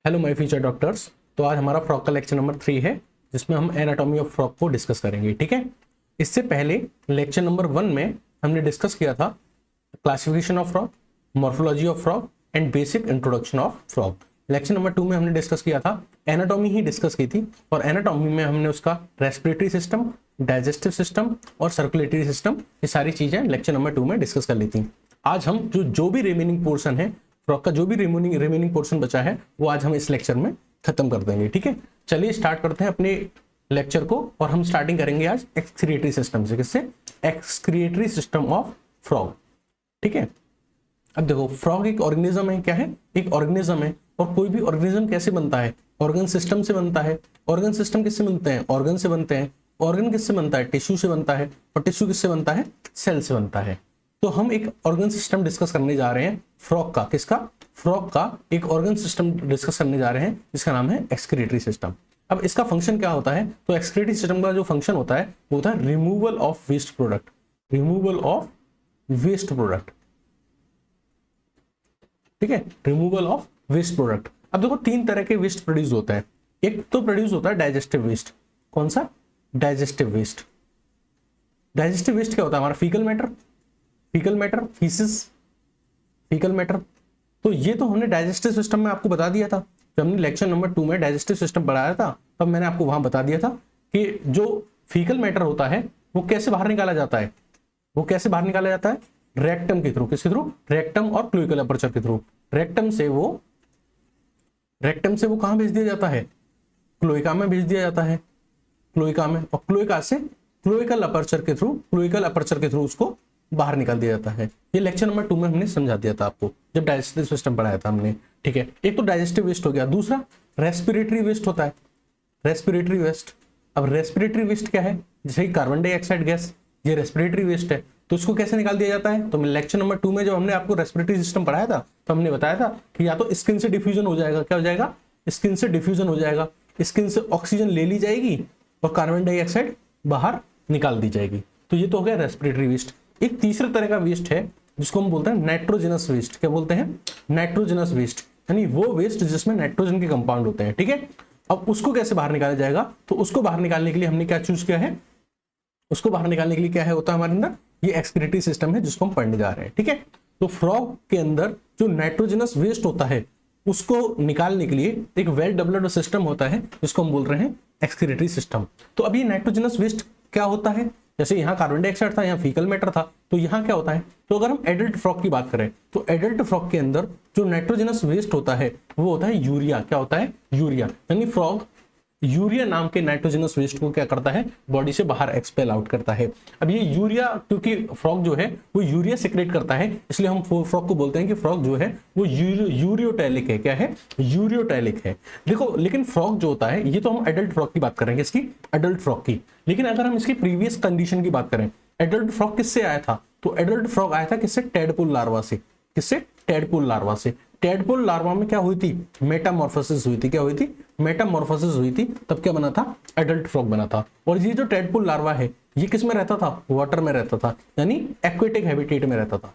Hello my future doctors. तो आज हमारा फ्रॉग का लेक्चर नंबर 3 है, जिसमें हम एनाटॉमी ऑफ फ्रॉग को डिस्कस करेंगे। ठीक है, इससे पहले लेक्चर नंबर 1 में हमने डिस्कस किया था classification of frog, morphology of frog and basic introduction of frog. Lecture number 2 में हमने डिस्कस किया था एनाटॉमी ही डिस्कस की थी, और एनाटॉमी में हमने उसका रेस्पिरेटरी सिस्टम, डाइजेस्टिव सिस्टम और सर्कुलेटरी सिस्टम, ये सारी चीजें लेक्चर नंबर 2 में डिस्कस कर ली थी। आज हम जो भी रिमेनिंग पोर्शन है फ्रॉग का, जो भी रिमेनिंग पोर्शन बचा है, वो आज हम इस लेक्चर में खत्म कर देंगे। ठीक है, चलिए स्टार्ट करते हैं अपने लेक्चर को, और हम स्टार्टिंग करेंगे आज एक्सक्रिएटरी सिस्टम से। किससे? Excretory system of frog. ठीक है, अब देखो फ्रॉग एक ऑर्गेनिज्म है। क्या है? एक ऑर्गेनिज्म है। और कोई भी ऑर्गेनिज्म कैसे बनता है? ऑर्गन सिस्टम से बनता है। ऑर्गन सिस्टम किससे बनते हैं? ऑर्गन से बनते हैं। ऑर्गन किससे बनता है? टिश्यू से बनता है। और टिश्यू किससे बनता है? सेल से बनता है। तो हम एक ऑर्गन सिस्टम डिस्कस करने जा रहे हैं फ्रॉग का। किसका? फ्रॉग का एक ऑर्गन सिस्टम डिस्कस करने जा रहे हैं, जिसका नाम है एक्सक्रिएटरी सिस्टम। अब इसका फंक्शन क्या होता है? तो एक्सक्रिएटरी सिस्टम का जो फंक्शन होता है वो होता है removal of waste product. Removal of waste product. ठीक है, रिमूवल ऑफ वेस्ट प्रोडक्ट। अब देखो 3 तरह के वेस्ट प्रोड्यूस होता है। एक तो प्रोड्यूस होता है डाइजेस्टिव वेस्ट। कौन सा? Digestive waste. डाइजेस्टिव वेस्ट क्या होता है? हमारा faecal matter, faecal matter, faeces, faecal matter. तो ये तो हमने डाइजेस्टिव सिस्टम में आपको बता दिया था, जब हमने लेक्चर नंबर 2 में डाइजेस्टिव सिस्टम पढ़ाया था, तब मैंने आपको वहां बता दिया था कि जो फीकल मैटर होता है वो कैसे बाहर निकाला जाता है। वो कैसे बाहर निकाला जाता है? रेक्टम के थ्रू। किसके थ्रू? रेक्टम और क्लोइकल अपर्चर के थ्रू। रेक्टम से वो कहां भेज दिया जाता है? क्लोइका में भेज दिया जाता है। क्लोइका में, और क्लोइका से क्लोइकल अपर्चर के थ्रू उसको बाहर निकाल दिया जाता है। ये लेक्चर नंबर 2 में हमने समझा दिया था आपको, जब डाइजेस्टिव सिस्टम पढ़ाया था हमने। ठीक है, एक तो डाइजेस्टिव वेस्ट हो गया। दूसरा रेस्पिरेटरी वेस्ट होता है। Respiratory waste. अब रेस्पिरेटरी वेस्ट क्या है? जैसे कार्बन डाइऑक्साइड गैस, ये रेस्पिरेटरी वेस्ट है। तो उसको कैसे निकाल दिया जाता है? तो लेक्चर नंबर 2 में जब हमने आपको रेस्पिरेटरी सिस्टम पढ़ाया था, तो हमने बताया था कि या तो स्किन से डिफ्यूजन हो जाएगा। क्या हो जाएगा? स्किन से डिफ्यूजन हो जाएगा। स्किन से ऑक्सीजन ले ली जाएगी और कार्बन डाइऑक्साइड बाहर निकाल दी जाएगी। तो ये तो हो गया रेस्पिरेटरी वेस्ट। एक तीसरे तरह का वेस्ट है जिसको हम बोलते हैं नाइट्रोजनस वेस्ट। क्या बोलते हैं? नाइट्रोजनस वेस्ट, यानी वो वेस्ट जिसमें नाइट्रोजन के कंपाउंड होते हैं। ठीक है, अब उसको कैसे बाहर निकाला जाएगा? तो उसको बाहर निकालने के लिए हमने क्या चूज किया है? उसको बाहर निकालने के लिए क्या है होता है हमारे अंदर? ये एक्सक्रिएटरी सिस्टम है, जिसको हम पढ़ने जा रहे हैं। ठीक है, तो फ्रॉग के अंदर जो नाइट्रोजनस वेस्ट होता है उसको निकालने के लिए एक वेल डेवलप्ड सिस्टम होता है, जिसको हम बोल रहे हैं एक्सक्रिएटरी सिस्टम। तो अब ये नाइट्रोजनस वेस्ट क्या होता है? जैसे यहाँ कार्बन डाइऑक्साइड था, यहाँ फीकल मैटर था, तो यहाँ क्या होता है? तो अगर हम एडल्ट फ्रॉग की बात करें, तो एडल्ट फ्रॉग के अंदर जो नाइट्रोजनस वेस्ट होता है वो होता है यूरिया। क्या होता है? यूरिया। यानी फ्रॉग यूरिया नाम के नाइट्रोजनस वेस्ट को क्या करता है? बॉडी से बाहर एक्सपेल आउट करता है। अब ये यूरिया, क्योंकि फ्रॉग जो है वो यूरिया सिक्रेट करता है, इसलिए हम फ्रॉग को बोलते हैं कि फ्रॉग जो है वो यूरियोटैलिक है। क्या है? यूरियोटैलिक है। देखो, लेकिन फ्रॉग जो होता है, ये तो हम एडल्ट फ्रॉग की बात करेंगे, इसकी एडल्ट फ्रॉग की। लेकिन अगर हम इसकी प्रीवियस कंडीशन की बात करें, एडल्ट फ्रॉग किससे आया था? तो एडल्ट फ्रॉग आया था किससे? टैडपोल लार्वा से। किससे? टैडपोल लार्वा से। टैडपोल लार्वा में क्या हुई थी? मेटामॉर्फोसिस हुई थी। क्या हुई थी? मेटामॉर्फोसिस हुई थी। तब क्या बना था? एडल्ट फ्रॉग बना था। और ये जो टैडपोल लार्वा है, ये किस में रहता था? वाटर में रहता था, यानी एक्वेटिक हैबिटेट में रहता था।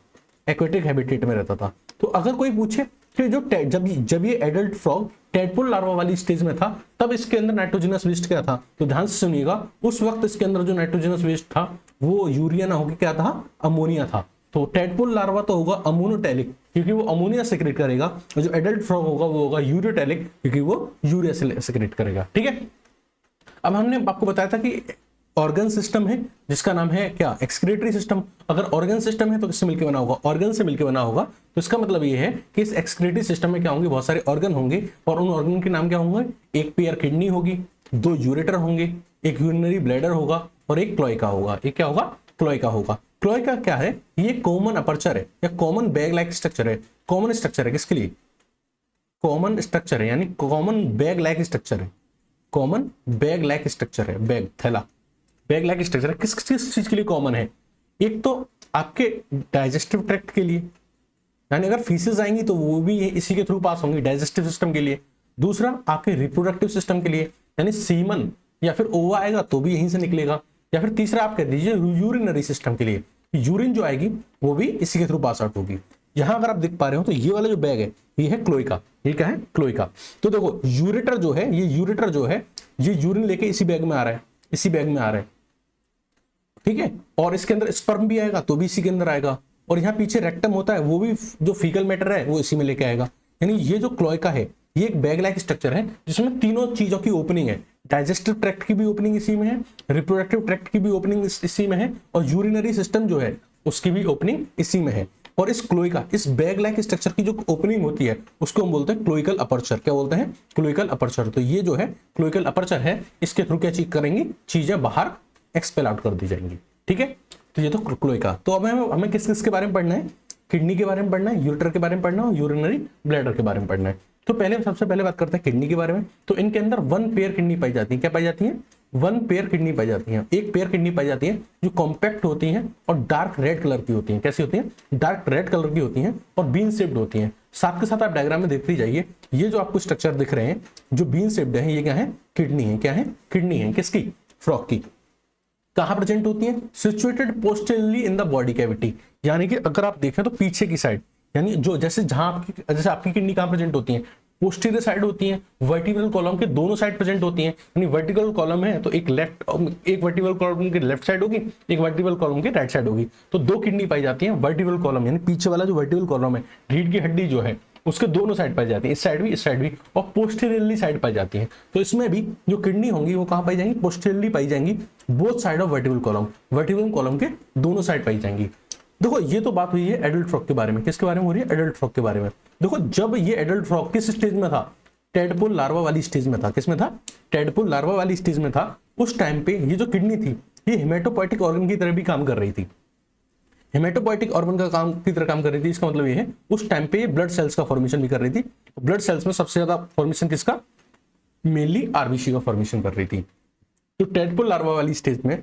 एक्वेटिक हैबिटेट में रहता था। तो अगर कोई पूछे कि जब ये एडल्ट फ्रॉग टैडपोल लार्वा वाली स्टेज में था, तब इसके अंदर नाइट्रोजनस वेस्ट क्या था? तो ध्यान से सुनिएगा, उस वक्त इसके अंदर जो नाइट्रोजनस वेस्ट था वो यूरिया ना होकर क्या था? अमोनिया था। तो टैडपोल लार्वा तो होगा अमोनोटैलिक, क्योंकि वो अमोनिया सेक्रेट करेगा, और जो एडल्ट फ्रॉग होगा वो होगा यूरियोटैलिक, क्योंकि वो यूरिया सेक्रेट करेगा। ठीक है, अब हमने आपको बताया था कि ऑर्गन सिस्टम है जिसका नाम है क्या? Excretory system. अगर ऑर्गन सिस्टम है तो किससे मिलकर बना होगा? ऑर्गन से मिलकर बना होगा। तो इसका मतलब ये है कि इस एक्सक्रिएटरी सिस्टम में क्या होंगे? बहुत सारे ऑर्गन होंगे, और उन ऑर्गन के नाम क्या होंगे? एक पेयर किडनी होगी, 2 यूरेटर होंगे, एक यूरिनरी ब्लैडर होगा, और एक क्लोइका होगा। एक क्या होगा? क्लोइका होगा। क्लोइका क्या है? ये कॉमन अपर्चर है, या कॉमन बैग लाइक स्ट्रक्चर है। कॉमन स्ट्रक्चर है किसके लिए? कॉमन स्ट्रक्चर है, यानी कॉमन बैग लाइक स्ट्रक्चर है। कॉमन बैग लाइक स्ट्रक्चर है। बैग, थैला, बैग लाइक स्ट्रक्चर है। किस चीज के लिए कॉमन है? एक तो आपके डाइजेस्टिव ट्रैक्ट के लिए, यानी अगर फीसेस आएंगी तो वो भी इसी के थ्रू पास होंगी, डाइजेस्टिव सिस्टम के लिए। दूसरा आपके रिप्रोडक्टिव सिस्टम के लिए, यानी सीमन या फिर ओवा आएगा तो भी यहीं से निकलेगा। या फिर तीसरा आप कह दीजिए यूरिनरी सिस्टम के लिए, यूरिन जो आएगी वो भी इसी के थ्रू पास आउट होगी। यहां अगर आप देख पा रहे हो तो ये वाला जो बैग है ये है क्लोइका, ये क्या है, क्लोइका। तो देखो यूरेटर जो है, ये यूरेटर जो है ये यूरिन लेके इसी बैग में आ रहा है, इसी बैग में आ रहा है, ठीक है। और इसके अंदर स्पर्म भी आएगा तो भी इसी के अंदर आएगा, और यहाँ पीछे रेक्टम होता है वो भी जो फीकल मैटर है वो इसी में लेके आएगा। यानी ये जो क्लोइका है ये एक बैग लाइक स्ट्रक्चर है जिसमें तीनों चीजों की ओपनिंग है, डाइजेस्टिव ट्रैक्ट की भी ओपनिंग इसी में है, रिप्रोडक्टिव ट्रैक्ट की भी ओपनिंग इसी में है, और यूरिनरी सिस्टम जो है उसकी भी ओपनिंग इसी में है। और इस क्लोइका, इस बैग लाइक स्ट्रक्चर की जो ओपनिंग होती है उसको हम बोलते हैं क्लोइकल अपर्चर। क्या बोलते हैं, क्लोइकल अपर्चर। तो ये जो है क्लोइकल अपर्चर है, इसके थ्रू क्या चीज करेंगी, चीजें बाहर एक्सपेल आउट कर दी जाएंगी, ठीक है। तो ये तो क्लोइका। तो अब हमें किस किस के बारे में पढ़ना है, किडनी के बारे में पढ़ना है, यूरेटर के बारे में पढ़ना है, यूरिनरी ब्लैडर के बारे में पढ़ना है। तो पहले सबसे पहले बात करते हैं किडनी के बारे में। तो इनके अंदर 1 पेयर किडनी पाई जाती है। क्या पाई जाती है, 1 पेयर किडनी पाई जाती है। एक पेयर किडनी पाई जाती है जो कॉम्पैक्ट होती है और डार्क रेड कलर की होती है। कैसी होती है, डार्क रेड कलर की होती है और बीन शेप्ड होती है। साथ के साथ आप डायग्राम में देखते जाइए, ये जो आपको स्ट्रक्चर दिख रहे हैं जो बीन शेप्ड है, ये क्या है, किडनी है। क्या है, किडनी है। किसकी, फ्रॉग की। कहां प्रेजेंट होती है, situated posteriorly in the body cavity. यानी कि अगर आप देखें तो पीछे की साइड, यानी जो जैसे आपकी किडनी कहां प्रेजेंट होती है, पोस्टीरियर साइड होती है, वर्टिब्रल कॉलम के दोनों साइड प्रेजेंट होती है। यानी वर्टिकल कॉलम है तो एक वर्टिब्रल कॉलम के लेफ्ट साइड होगी, एक वर्टिब्रल कॉलम के राइट साइड होगी। तो 2 किडनी पाई जाती है वर्टिब्रल कॉलम, यानी पीछे वाला जो वर्टिब्रल कॉलम है, रीढ़ की हड्डी जो है उसके दोनों साइड पाई जाती है, इस साइड भी इस साइड भी, और पोस्टीरियरली साइड पाई जाती है। तो इसमें भी जो किडनी होंगी वो कहां पाई जाएंगी, पोस्टीरियरली पाई जाएंगी, both side of vertebral column, vertebral column के दोनों साइड पाई जाएंगी। देखो ये तो बात हुई है एडल्ट फ्रॉग के बारे में। किसके बारे में हो रही है, एडल्ट फ्रॉग के बारे में। देखो जब ये एडल्ट फ्रॉग किस स्टेज में था, टेडपोल लार्वा वाली स्टेज में था। किसमें था, टेडपोल लार्वा वाली स्टेज में था। उस टाइम पे ये जो किडनी थी ये हेमेटोपोइटिक ऑर्गन की तरह भी काम कर रही थी, हेमेटोपोइटिक ऑर्गन का काम की तरह काम कर रही थी। इसका मतलब ये है उस टाइम पे ये ब्लड सेल्स का फॉर्मेशन भी कर रही थी। ब्लड सेल्स में सबसे ज्यादा फॉर्मेशन किसका, मेनली आरबीसी का फॉर्मेशन कर रही थी। तो टेडपोल लार्वा वाली स्टेज में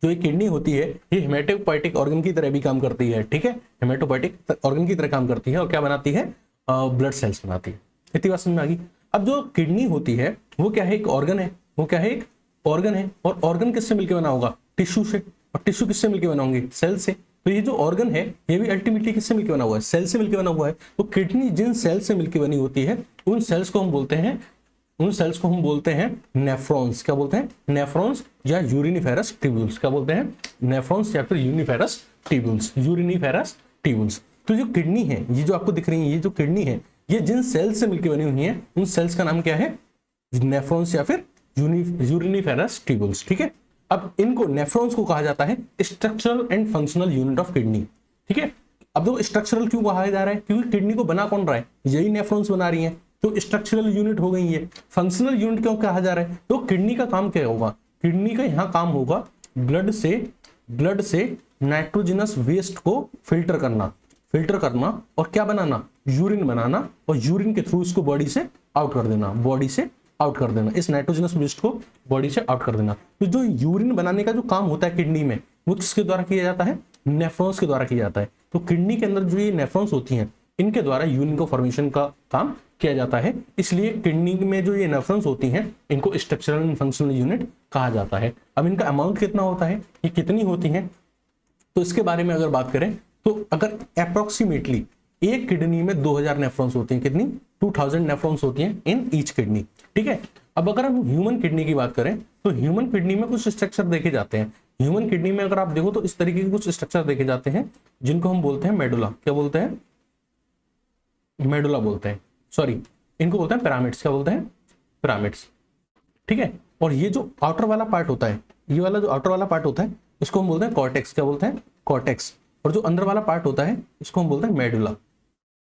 जो ये किडनी होती है ये हेमेटोपोइटिक ऑर्गन की तरह भी काम करती है, ठीक है, हेमेटोपोइटिक ऑर्गन की तरह काम करती है और क्या बनाती है, ब्लड सेल्स बनाती है। इतनी बात समझ में आ गई। अब जो किडनी होती है वो क्या है, एक ऑर्गन है, वो क्या है, एक ऑर्गन है। और ऑर्गन किससे मिलकर बना होगा, टिश्यू से, और टिश्यू किससे मिलकर बना होंगे, सेल से। तो ये जो ऑर्गन है ये भी अल्टीमेटली किससे मिलकर बना हुआ है, सेल से मिलकर बना हुआ है। तो किडनी जिन सेल से मिलकर बनी होती है उन सेल्स को हम बोलते हैं नेफ्रॉन्स। क्या बोलते हैं, नेफ्रॉन्स या यूरिनिफेरस ट्यूब्यूल्स। क्या बोलते हैं, नेफ्रॉन्स या फिर यूनिफेरस ट्यूब्यूल्स, यूरिनिफेरस ट्यूब्यूल्स। तो जो किडनी है, ये जो आपको दिख रही है, ये जो किडनी है ये जिन सेल्स से मिलकर बनी हुई है उन सेल्स का नाम क्या है, नेफ्रॉन्स या फिर यूरिनिफेरस ट्यूब्यूल्स, ठीक है। अब इनको, नेफ्रॉन्स को कहा जाता है structural and functional unit of kidney, ठीक है। अब देखो स्ट्रक्चरल क्यों कहा जा रहा है, क्योंकि किडनी को बना कौन रहा है, यही नेफ्रॉन्स बना रही है, तो स्ट्रक्चरल यूनिट हो गई है। फंक्शनल यूनिट क्यों कहा जा रहा है, तो किडनी का काम क्या होगा, किडनी का यहाँ काम होगा ब्लड से नाइट्रोजनस वेस्ट को फिल्टर करना और क्या बनाना, यूरिन बनाना, और यूरिन के थ्रू इसको बॉडी से आउट कर देना, इस नाइट्रोजनस वेस्ट को बॉडी से आउट कर देना। तो जो यूरिन बनाने का जो काम होता है किडनी में वो किसके द्वारा किया जाता है, नेफ्रॉन्स के द्वारा किया जाता है। तो किडनी के अंदर जो ये नेफ्रॉन्स होती हैं इनके द्वारा यूरिन को फॉर्मेशन का काम किया जाता है। इसलिए किडनी में जो ये नेफ्रॉन्स होती हैं इनको स्ट्रक्चरल एंड फंक्शनल यूनिट कहा जाता है। अब इनका अमाउंट कितना होता है, ये कितनी होती हैं, तो इसके बारे में अगर बात करें तो अगर अप्रोक्सीमेटली एक किडनी में 2000 नेफ्रॉन्स होती हैं, कितनी, 2000 नेफ्रॉन्स होती हैं इन ईच किडनी, ठीक है। अब अगर हम ह्यूमन किडनी की बात करें तो ह्यूमन किडनी में कुछ स्ट्रक्चर देखे जाते हैं। ह्यूमन किडनी में अगर आप देखो तो इस तरीके के कुछ स्ट्रक्चर देखे जाते हैं जिनको हम बोलते हैं मेडुला। क्या बोलते हैं, मेडुला बोलते हैं, सॉरी इनको बोलते हैं पिरामिड्स। क्या बोलते हैं, पिरामिड्स, ठीक है। और ये जो आउटर वाला पार्ट होता है, ये वाला जो आउटर वाला पार्ट होता है इसको हम बोलते हैं कॉर्टेक्स। क्या बोलते हैं, कॉर्टेक्स। और जो अंदर वाला पार्ट होता है इसको हम बोलते हैं मेडुला।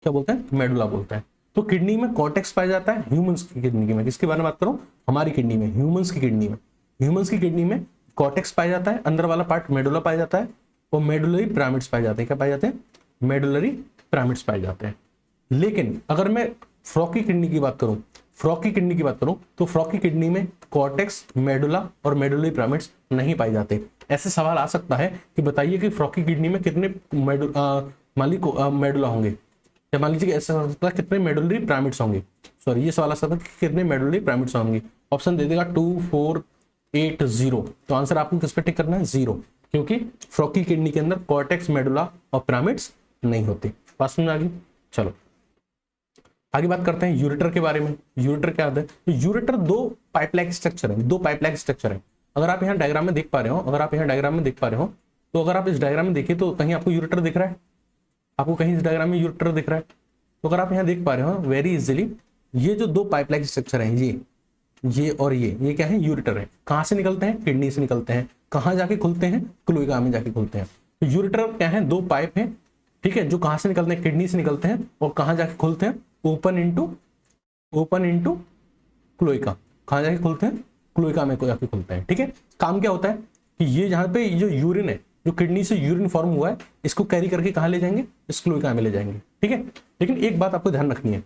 क्या बोलते हैं, मेडुला बोलते हैं। तो किडनी में कॉर्टेक्स पाया जाता है, ह्यूमंस की किडनी में, किसके बारे में बात करूं, हमारी किडनी में, ह्यूमंस की किडनी में कॉर्टेक्स पाया जाता है, अंदर वाला पार्ट मेडुला पाया जाता है, और मेडुलरी पिरामिड्स पाए जाते हैं। क्या पाए जाते हैं, मेडुलरी पिरामिड्स पाए जाते हैं। लेकिन अगर मैं फ्रॉग की किडनी की बात करूं तो फ्रॉग की किडनी में कॉर्टेक्स, मेडुला और मेडुलरी पिरामिड्स नहीं पाए जाते। ऐसे सवाल आ सकता है कि बताइए कि फ्रॉग की किडनी में कितने मेडुला होंगे, या मान लीजिए ऐसा हो सकता है कितने मेडुलरी पिरामिड्स होंगे, सॉरी ये सवाल आ सकता है कि कितने मेडुलरी पिरामिड्स होंगे। ऑप्शन दे देगा 2, 4, 8, 0। तो आंसर आपको किस पे टिक करना है, 0, क्योंकि फ्रॉग की किडनी के अंदर कॉर्टेक्स, मेडुला और पिरामिड्स नहीं होते। बात समझ आ गई, चलो आगे बात करते हैं यूरेटर के बारे में। यूरेटर क्या होता है? तो यूरेटर दो पाइपलाइन स्ट्रक्चर है, दो पाइपलाइन स्ट्रक्चर है। अगर आप यहाँ डायग्राम में देख पा रहे हो, अगर आप यहाँ डायग्राम में देख पा रहे हो, तो अगर आप इस डायग्राम में देखिए तो कहीं आपको यूरेटर दिख रहा है, आपको कहीं इस डायग्राम में यूरेटर दिख रहा है। तो अगर आप यहाँ देख पा रहे हो वेरी इजीली, ये जो दो पाइपलाइन स्ट्रक्चर है, ये और ये क्या है? यूरेटर है। कहाँ से निकलते हैं? किडनी से निकलते हैं। कहाँ जाके खुलते हैं? क्लोएका में जाके खुलते हैं। तो यूरेटर क्या है? दो पाइप है, ठीक है, जो कहाँ से निकलते हैं? किडनी से निकलते हैं। और कहाँ जाके खुलते हैं? Open into cloaca. कहाँ जाके खुलते हैं? क्लोएका में जाके खुलते हैं, ठीक है। काम क्या होता है कि ये जहाँ पे जो यूरिन है, जो किडनी से यूरिन फॉर्म हुआ है, इसको कैरी करके कहाँ ले जाएंगे? इस क्लोएका में ले जाएंगे, ठीक है। लेकिन एक बात आपको ध्यान रखनी है,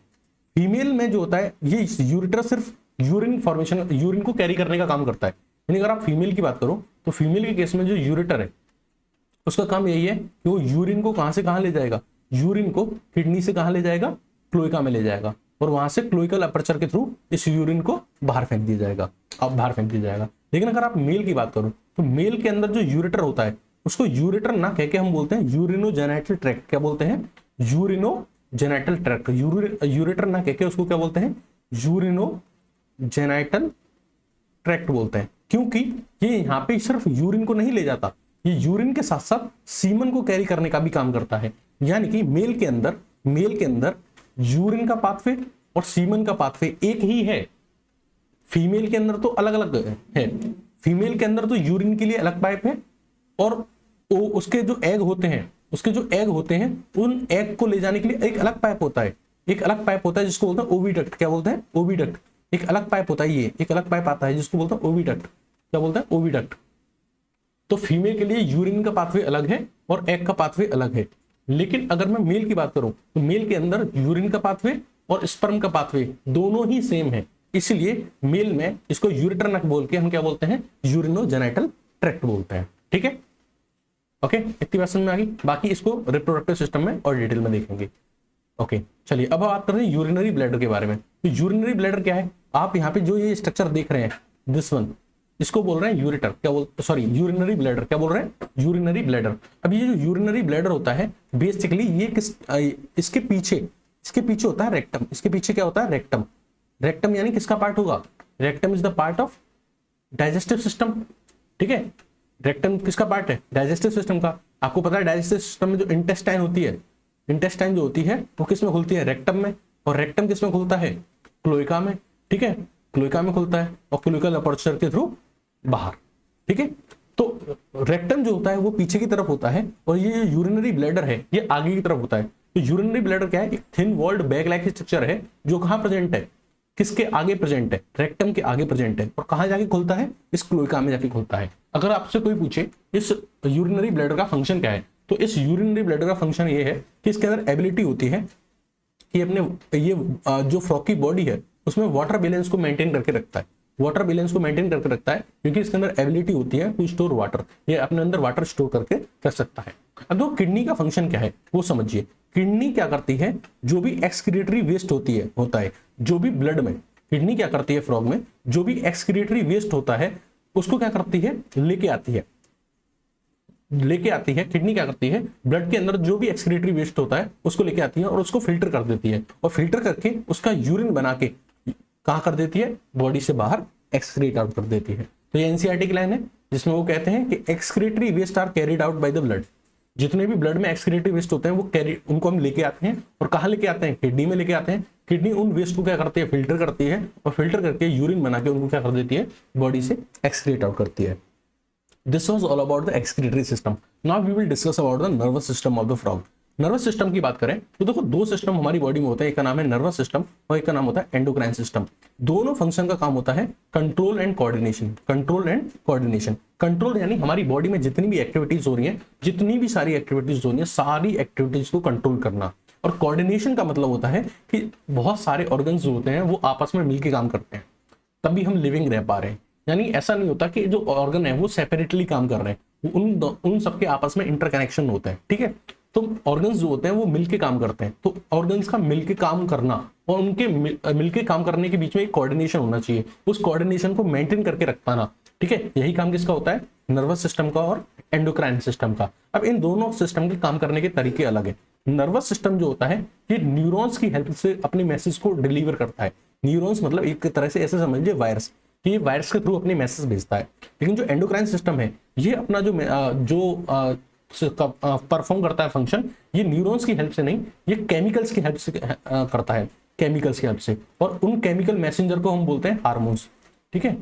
फीमेल में जो होता है ये यूरेटर सिर्फ यूरिन फॉर्मेशन, यूरिन को कैरी करने का काम करता है। यानी अगर आप फीमेल की बात करो तो फीमेल के केस में जो यूरेटर है उसका काम यही है कि वो यूरिन को कहां से कहां ले जाएगा? यूरिन को किडनी से कहां ले जाएगा? क्लोएका में ले जाएगा, और वहां से क्लोइकल अपर्चर के थ्रू इस यूरिन को बाहर फेंक दिया जाएगा, अब बाहर फेंक दिया जाएगा। लेकिन अगर आप मेल की बात करो तो मेल के अंदर जो यूरेटर होता है उसको यूरेटर ना कह के हम बोलते हैं यूरिनोजेनाइटल ट्रैक्ट। क्या बोलते हैं? Urinogenital tract. यूरेटर ना कह के उसको क्या बोलते हैं? यूरिनोजेनाइटल ट्रैक्ट बोलते हैं, क्योंकि ये यहाँ पे सिर्फ यूरिन को नहीं ले जाता, ये यूरिन के साथ साथ सीमन को कैरी करने का भी काम करता है। यानी कि मेल के अंदर यूरिन का पाथवे और सीमन का पाथवे एक ही है। फीमेल के अंदर तो अलग अलग है। फीमेल के अंदर तो यूरिन के लिए अलग पाइप है, और उसके जो एग होते हैं उन एग को ले जाने के लिए एक अलग पाइप होता है। जिसको बोलते हैं ओविडक्ट। क्या बोलते हैं? ओविडक्ट। एक अलग पाइप होता है, ये एक अलग पाइप आता है जिसको बोलते हैं ओविडक्ट। क्या बोलते हैं? ओविडक्ट। तो फीमेल के लिए यूरिन का पाथवे अलग है और एग का पाथवे अलग है। लेकिन अगर मैं मेल की बात करूं तो मेल के अंदर यूरिन का पाथवे और स्पर्म का पाथवे दोनों ही सेम है, इसलिए मेल में इसको यूरेटर न बोल के हम क्या बोलते हैं? यूरिनोजेनाइटल ट्रैक्ट बोलते हैं, ठीक है। ओके, इतनी बात समझ में आ गई। बाकी इसको रिप्रोडक्टिव सिस्टम में और डिटेल में देखेंगे। ओके, चलिए अब बात कर रहे हैं यूरिनरी ब्लैडर के बारे में। तो यूरिनरी ब्लैडर क्या है? आप यहाँ पे जो ये स्ट्रक्चर देख रहे हैं, दिस वन, इसको बोल रहे हैं यूरेटर। क्या यूरिनरी ब्लैडर। क्या बोल रहे हैं? Urinary bladder. अब ये जो यूरिनरी ब्लैडर होता है बेसिकली ये इसके पीछे होता है रेक्टम। इसके पीछे क्या होता है? रेक्टम। रेक्टम यानी किसका पार्ट होगा? Rectum is the part of digestive system, ठीक है। रेक्टम किसका पार्ट है? डाइजेस्टिव सिस्टम का। आपको पता है डाइजेस्टिव सिस्टम में जो इंटेस्टाइन होती है, इंटेस्टाइन जो होती है वो किस में खुलती है? रेक्टम में। और रेक्टम किस में खुलता है? क्लोएका में, ठीक है। क्लोएका में खुलता है और क्लोइकल अपर्चर के थ्रू बाहर, ठीक है। तो रेक्टम जो होता है वो पीछे की तरफ होता है और ये यूरिनरी ब्लैडर है ये आगे की तरफ होता है। तो यूरिनरी ब्लैडर क्या है? एक thin walled bag like structure है जो कहां प्रेजेंट है? किसके आगे प्रेजेंट है? रेक्टम के आगे प्रेजेंट है। और कहां जाके खुलता है? इस क्लोएका में जाके खुलता है। अगर आपसे कोई पूछे इस यूरिनरी ब्लैडर का फंक्शन क्या है, तो इस यूरिनरी ब्लैडर का फंक्शन ये है कि इसके अंदर एबिलिटी होती है कि अपने ये जो फ्रॉकी बॉडी है उसमें वाटर बैलेंस को मेंटेन करके रखता है। वाटर बैलेंस को मेंटेन करके रखता है क्योंकि इसके अंदर एबिलिटी होती है टू स्टोर वाटर, ये अपने अंदर वाटर स्टोर करके रख सकता है। अब तो किडनी का फंक्शन क्या है वो समझिए। किडनी क्या करती है? जो भी एक्सक्रीटरी वेस्ट होता है जो भी ब्लड में, किडनी क्या करती है फ्रॉग में, जो भी एक्सक्रीटरी वेस्ट होता है उसको क्या करती है? लेके आती है। किडनी क्या करती है? ब्लड के अंदर जो भी एक्सक्रीटरी वेस्ट होता है उसको लेके आती है और उसको फिल्टर कर देती है, और फिल्टर करके उसका यूरिन बना के कहां कर देती है? बॉडी से बाहर एक्सक्रीट आउट कर देती है। तो ये एनसीईआरटी की लाइन है जिसमें वो कहते हैं कि excretory waste are carried out by the blood. जितने भी ब्लड में एक्सक्रीटरी वेस्ट होते हैं वो उनको हम लेके आते हैं, और कहां लेके आते हैं? किडनी में लेके आते हैं। किडनी उन वेस्ट को क्या करती है? फिल्टर करती है, और फिल्टर करके यूरिन बना के उनको क्या कर देती है? बॉडी से एक्सक्रीट आउट करती है। This was all about the excretory system. Now we will discuss about the nervous system of the frog. Nervous system की बात करें तो देखो दो सिस्टम हमारी बॉडी में होते हैं, एक का नाम है नर्वस सिस्टम और एक का नाम होता है एंडोक्राइन सिस्टम। दोनों फंक्शन का काम होता है कंट्रोल एंड कोऑर्डिनेशन। कंट्रोल यानी हमारी बॉडी में जितनी भी एक्टिविटीज हो रही हैं, जितनी भी सारी एक्टिविटीज हो रही हैं, सारी एक्टिविटीज को कंट्रोल करना। और कोऑर्डिनेशन का मतलब होता है कि बहुत सारे ऑर्गन्स जो होते हैं वो आपस में मिलकर काम करते हैं, तभी हम लिविंग रह पा रहे हैं। यानी ऐसा नहीं होता कि जो ऑर्गन है वो सेपरेटली काम कर रहे हैं, उन सबके आपस में इंटरकनेक्शन होता है, ठीक है। तो ऑर्गन्स जो होते हैं वो मिलके काम करते हैं। तो ऑर्गन्स का मिलके काम करना और उनके मिलके काम करने के बीच में एक कोऑर्डिनेशन होना चाहिए, उस कोऑर्डिनेशन को मेंटेन करके रख पाना, ठीक है। यही काम किसका होता है? नर्वस सिस्टम का और एंडोक्राइन सिस्टम का। अब इन दोनों सिस्टम के काम करने के तरीके अलग है। नर्वस सिस्टम जो होता है ये न्यूरॉन्स की हेल्प से अपने मैसेज को डिलीवर करता है। न्यूरॉन्स मतलब एक तरह से ऐसे समझ लीजिए वायरस, कि ये वायरस के थ्रू अपने मैसेज भेजता है। लेकिन जो एंडोक्राइन सिस्टम है ये अपना जो परफॉर्म करता है फंक्शन, ये न्यूरॉन्स की हेल्प से नहीं, ये केमिकल्स की हेल्प से करता है, केमिकल्स की हेल्प से। और उन केमिकल मैसेंजर को हम बोलते हैं हार्मोन्स। ठीक है,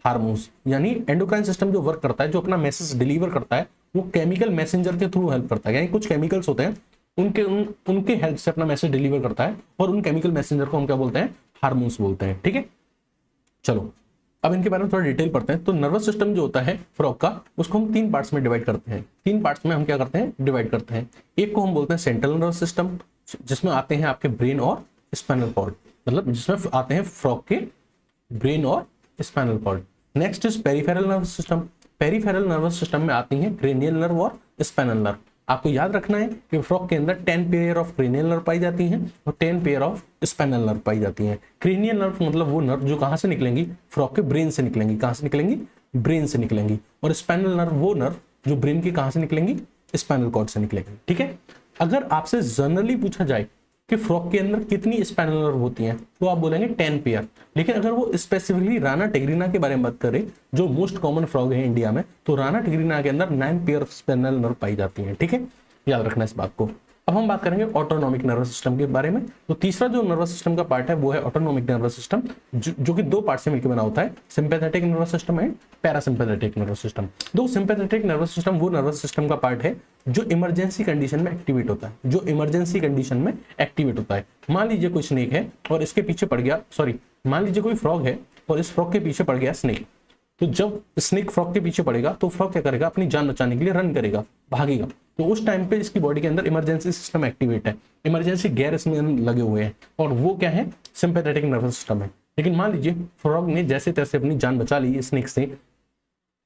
हार्मोन्स यानी एंडोक्राइन सिस्टम जो वर्क करता है, जो अपना मैसेज डिलीवर करता है, वो केमिकल मैसेंजर के थ्रू हेल्प करता है। यानी कुछ केमिकल्स होते हैं उनके हेल्प से अपना मैसेज डिलीवर करता है, और उन केमिकल मैसेंजर को हम क्या बोलते हैं, हार्मोन्स बोलते हैं। ठीक है, चलो अब इनके बारे में थोड़ा डिटेल पढ़ते हैं। तो नर्वस सिस्टम जो होता है फ्रॉग का, उसको हम 3 पार्ट्स में डिवाइड करते हैं। 3 पार्ट्स में हम क्या करते हैं, डिवाइड करते हैं। एक को हम बोलते हैं सेंट्रल नर्वस सिस्टम, जिसमें आते हैं आपके ब्रेन और स्पाइनल कॉर्ड, मतलब जिसमें आते हैं फ्रॉग के ब्रेन और spinal cord. Next is peripheral nervous system. Peripheral nervous system में आती हैं क्रेनियल नर्व और स्पाइनल नर्व। आपको याद रखना है कि फ्रॉग के अंदर 10 पेयर ऑफ क्रेनियल नर्व पाई जाती हैं और 10 पेयर ऑफ स्पाइनल नर्व पाई जाती हैं। क्रेनियल नर्व मतलब वो नर्व जो कहां से निकलेंगी, फ्रॉग के ब्रेन से निकलेंगी। कहां से निकलेंगी, ब्रेन से निकलेंगी। और स्पाइनल नर्व वो नर्व जो ब्रेन की कहां से निकलेंगी, स्पाइनल कॉर्ड से निकलेंगी। ठीक है, अगर आपसे जनरली पूछा जाए कि फ्रॉग के अंदर कितनी स्पाइनल नर्व होती हैं, तो आप बोलेंगे 10 पेयर। लेकिन अगर वो स्पेसिफिकली राना टिग्रिना के बारे में बात करें, जो मोस्ट कॉमन फ्रॉग है इंडिया में, तो राना टिग्रिना के अंदर 9 पेयर ऑफ स्पाइनल नर्व पाई जाती हैं। ठीक है, याद रखना इस बात को। अब हम बात करेंगे ऑटोनॉमिक नर्वस सिस्टम के बारे में। तो तीसरा जो नर्वस सिस्टम का पार्ट है वो है ऑटोनॉमिक नर्वस सिस्टम, जो कि 2 पार्ट से मिलकर बना होता है, sympathetic nervous system and parasympathetic nervous system. दो सिंपैथेटिक नर्वस सिस्टम वो नर्वस सिस्टम का पार्ट है जो इमरजेंसी कंडीशन में एक्टिवेट होता है, जो इमरजेंसी कंडीशन में एक्टिवेट होता है। मान लीजिए कोई स्नेक है और इसके पीछे पड़ गया, मान लीजिए कोई फ्रॉग है और इस फ्रॉग के पीछे पड़ गया स्नेक। तो जब स्नेक फ्रॉग के पीछे पड़ेगा तो फ्रॉग क्या करेगा, अपनी जान बचाने के लिए रन करेगा, भागेगा। तो उस टाइम पे इसकी बॉडी के अंदर इमरजेंसी सिस्टम एक्टिवेट है, इमरजेंसी गेयर इसमें लगे हुए हैं, और वो क्या है, सिंपैथेटिक नर्वस सिस्टम है। लेकिन मान लीजिए फ्रॉग ने जैसे तैसे अपनी जान बचा ली स्नेक से,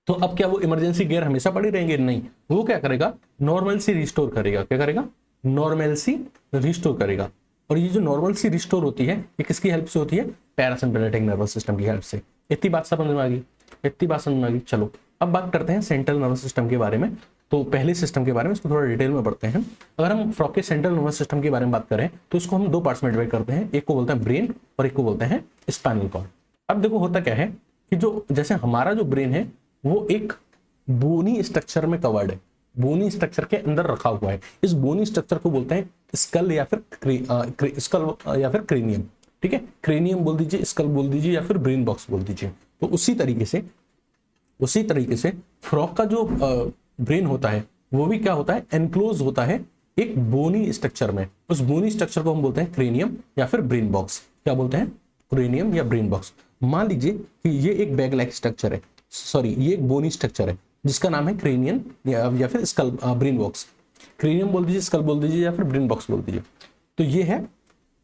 तो अब क्या वो इमरजेंसी गेयर हमेशा पड़ी रहेंगे, नहीं। वो क्या करेगा, नॉर्मल सी रिस्टोर करेगा। क्या करेगा, नॉर्मल सी रिस्टोर करेगा। और ये जो नॉर्मल सी रिस्टोर होती है ये किसकी हेल्प से होती है, पैरासिम्पैथेटिक नर्वस सिस्टम की हेल्प से। इतनी बात समझ में आ गई, इतनी बात समझ में आ गई। चलो अब बात करते हैं सेंट्रल नर्वस सिस्टम के बारे में। तो पहले सिस्टम के बारे में, इसको थोड़ा डिटेल में पढ़ते हैं। अगर हम फ्रॉग के सेंट्रल नर्वस सिस्टम के बारे में बात करें तो इसको हम 2 पार्ट्स में डिवाइड करते हैं। एक को बोलते हैं ब्रेन और एक को बोलते हैं स्पाइनल कॉर्ड। अब देखो होता क्या है कि जो जैसे हमारा जो ब्रेन है वो एक बोनी स्ट्रक्चर में कवर्ड है, बोनी स्ट्रक्चर के अंदर रखा हुआ है। इस बोनी स्ट्रक्चर को बोलते हैं स्कल या फिर क्रेनियम। ठीक है, क्रेनियम बोल दीजिए, स्कल बोल दीजिए, या फिर ब्रेन बॉक्स बोल दीजिए। तो उसी तरीके से फ्रॉग का जो ब्रेन होता है वो भी क्या होता है, एनक्लोज होता है एक बोनी स्ट्रक्चर में। उस बोनी स्ट्रक्चर को हम बोलते हैं क्रेनियम या फिर ब्रेन बॉक्स। क्या बोलते हैं, क्रेनियम या ब्रेन बॉक्स। मान लीजिए कि ये एक बैग लाइक स्ट्रक्चर है, ये एक बोनी स्ट्रक्चर है जिसका नाम है क्रेनियम या फिर स्कल, ब्रेन बॉक्स। क्रेनियम बोल दीजिए, स्कल बोल दीजिए, या फिर ब्रेन बॉक्स बोल दीजिए। तो ये है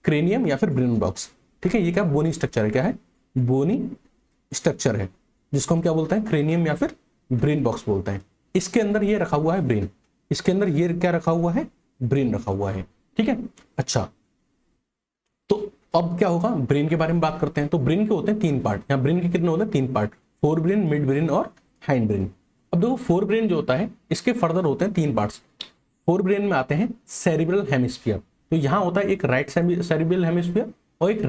क्रेनियम या फिर ब्रेन बॉक्स। ठीक है, ये क्या बोनी स्ट्रक्चर है, क्या है, बोनी स्ट्रक्चर है, जिसको हम क्या बोलते हैं, क्रेनियम या फिर ब्रेन बॉक्स बोलते हैं। इसके अंदर ये रखा हुआ है ब्रेन, इसके अंदर ये क्या रखा हुआ है, ब्रेन रखा हुआ है। ठीक है, अच्छा तो अब क्या होगा, ब्रेन के बारे में बात करते हैं। तो ब्रेन के होते हैं 3 पार्ट। यहाँ ब्रेन के कितने होते हैं, 3 part, fore brain, mid brain और हाइंड ब्रेन। अब देखो फोर ब्रेन जो होता है इसके फर्दर होते हैं 3 पार्ट्स। फोर ब्रेन में आते हैं सेरिब्रल हेमिस्फीयर। तो यहाँ होता है एक राइट सेरिब्रल हेमिस्फीयर और एक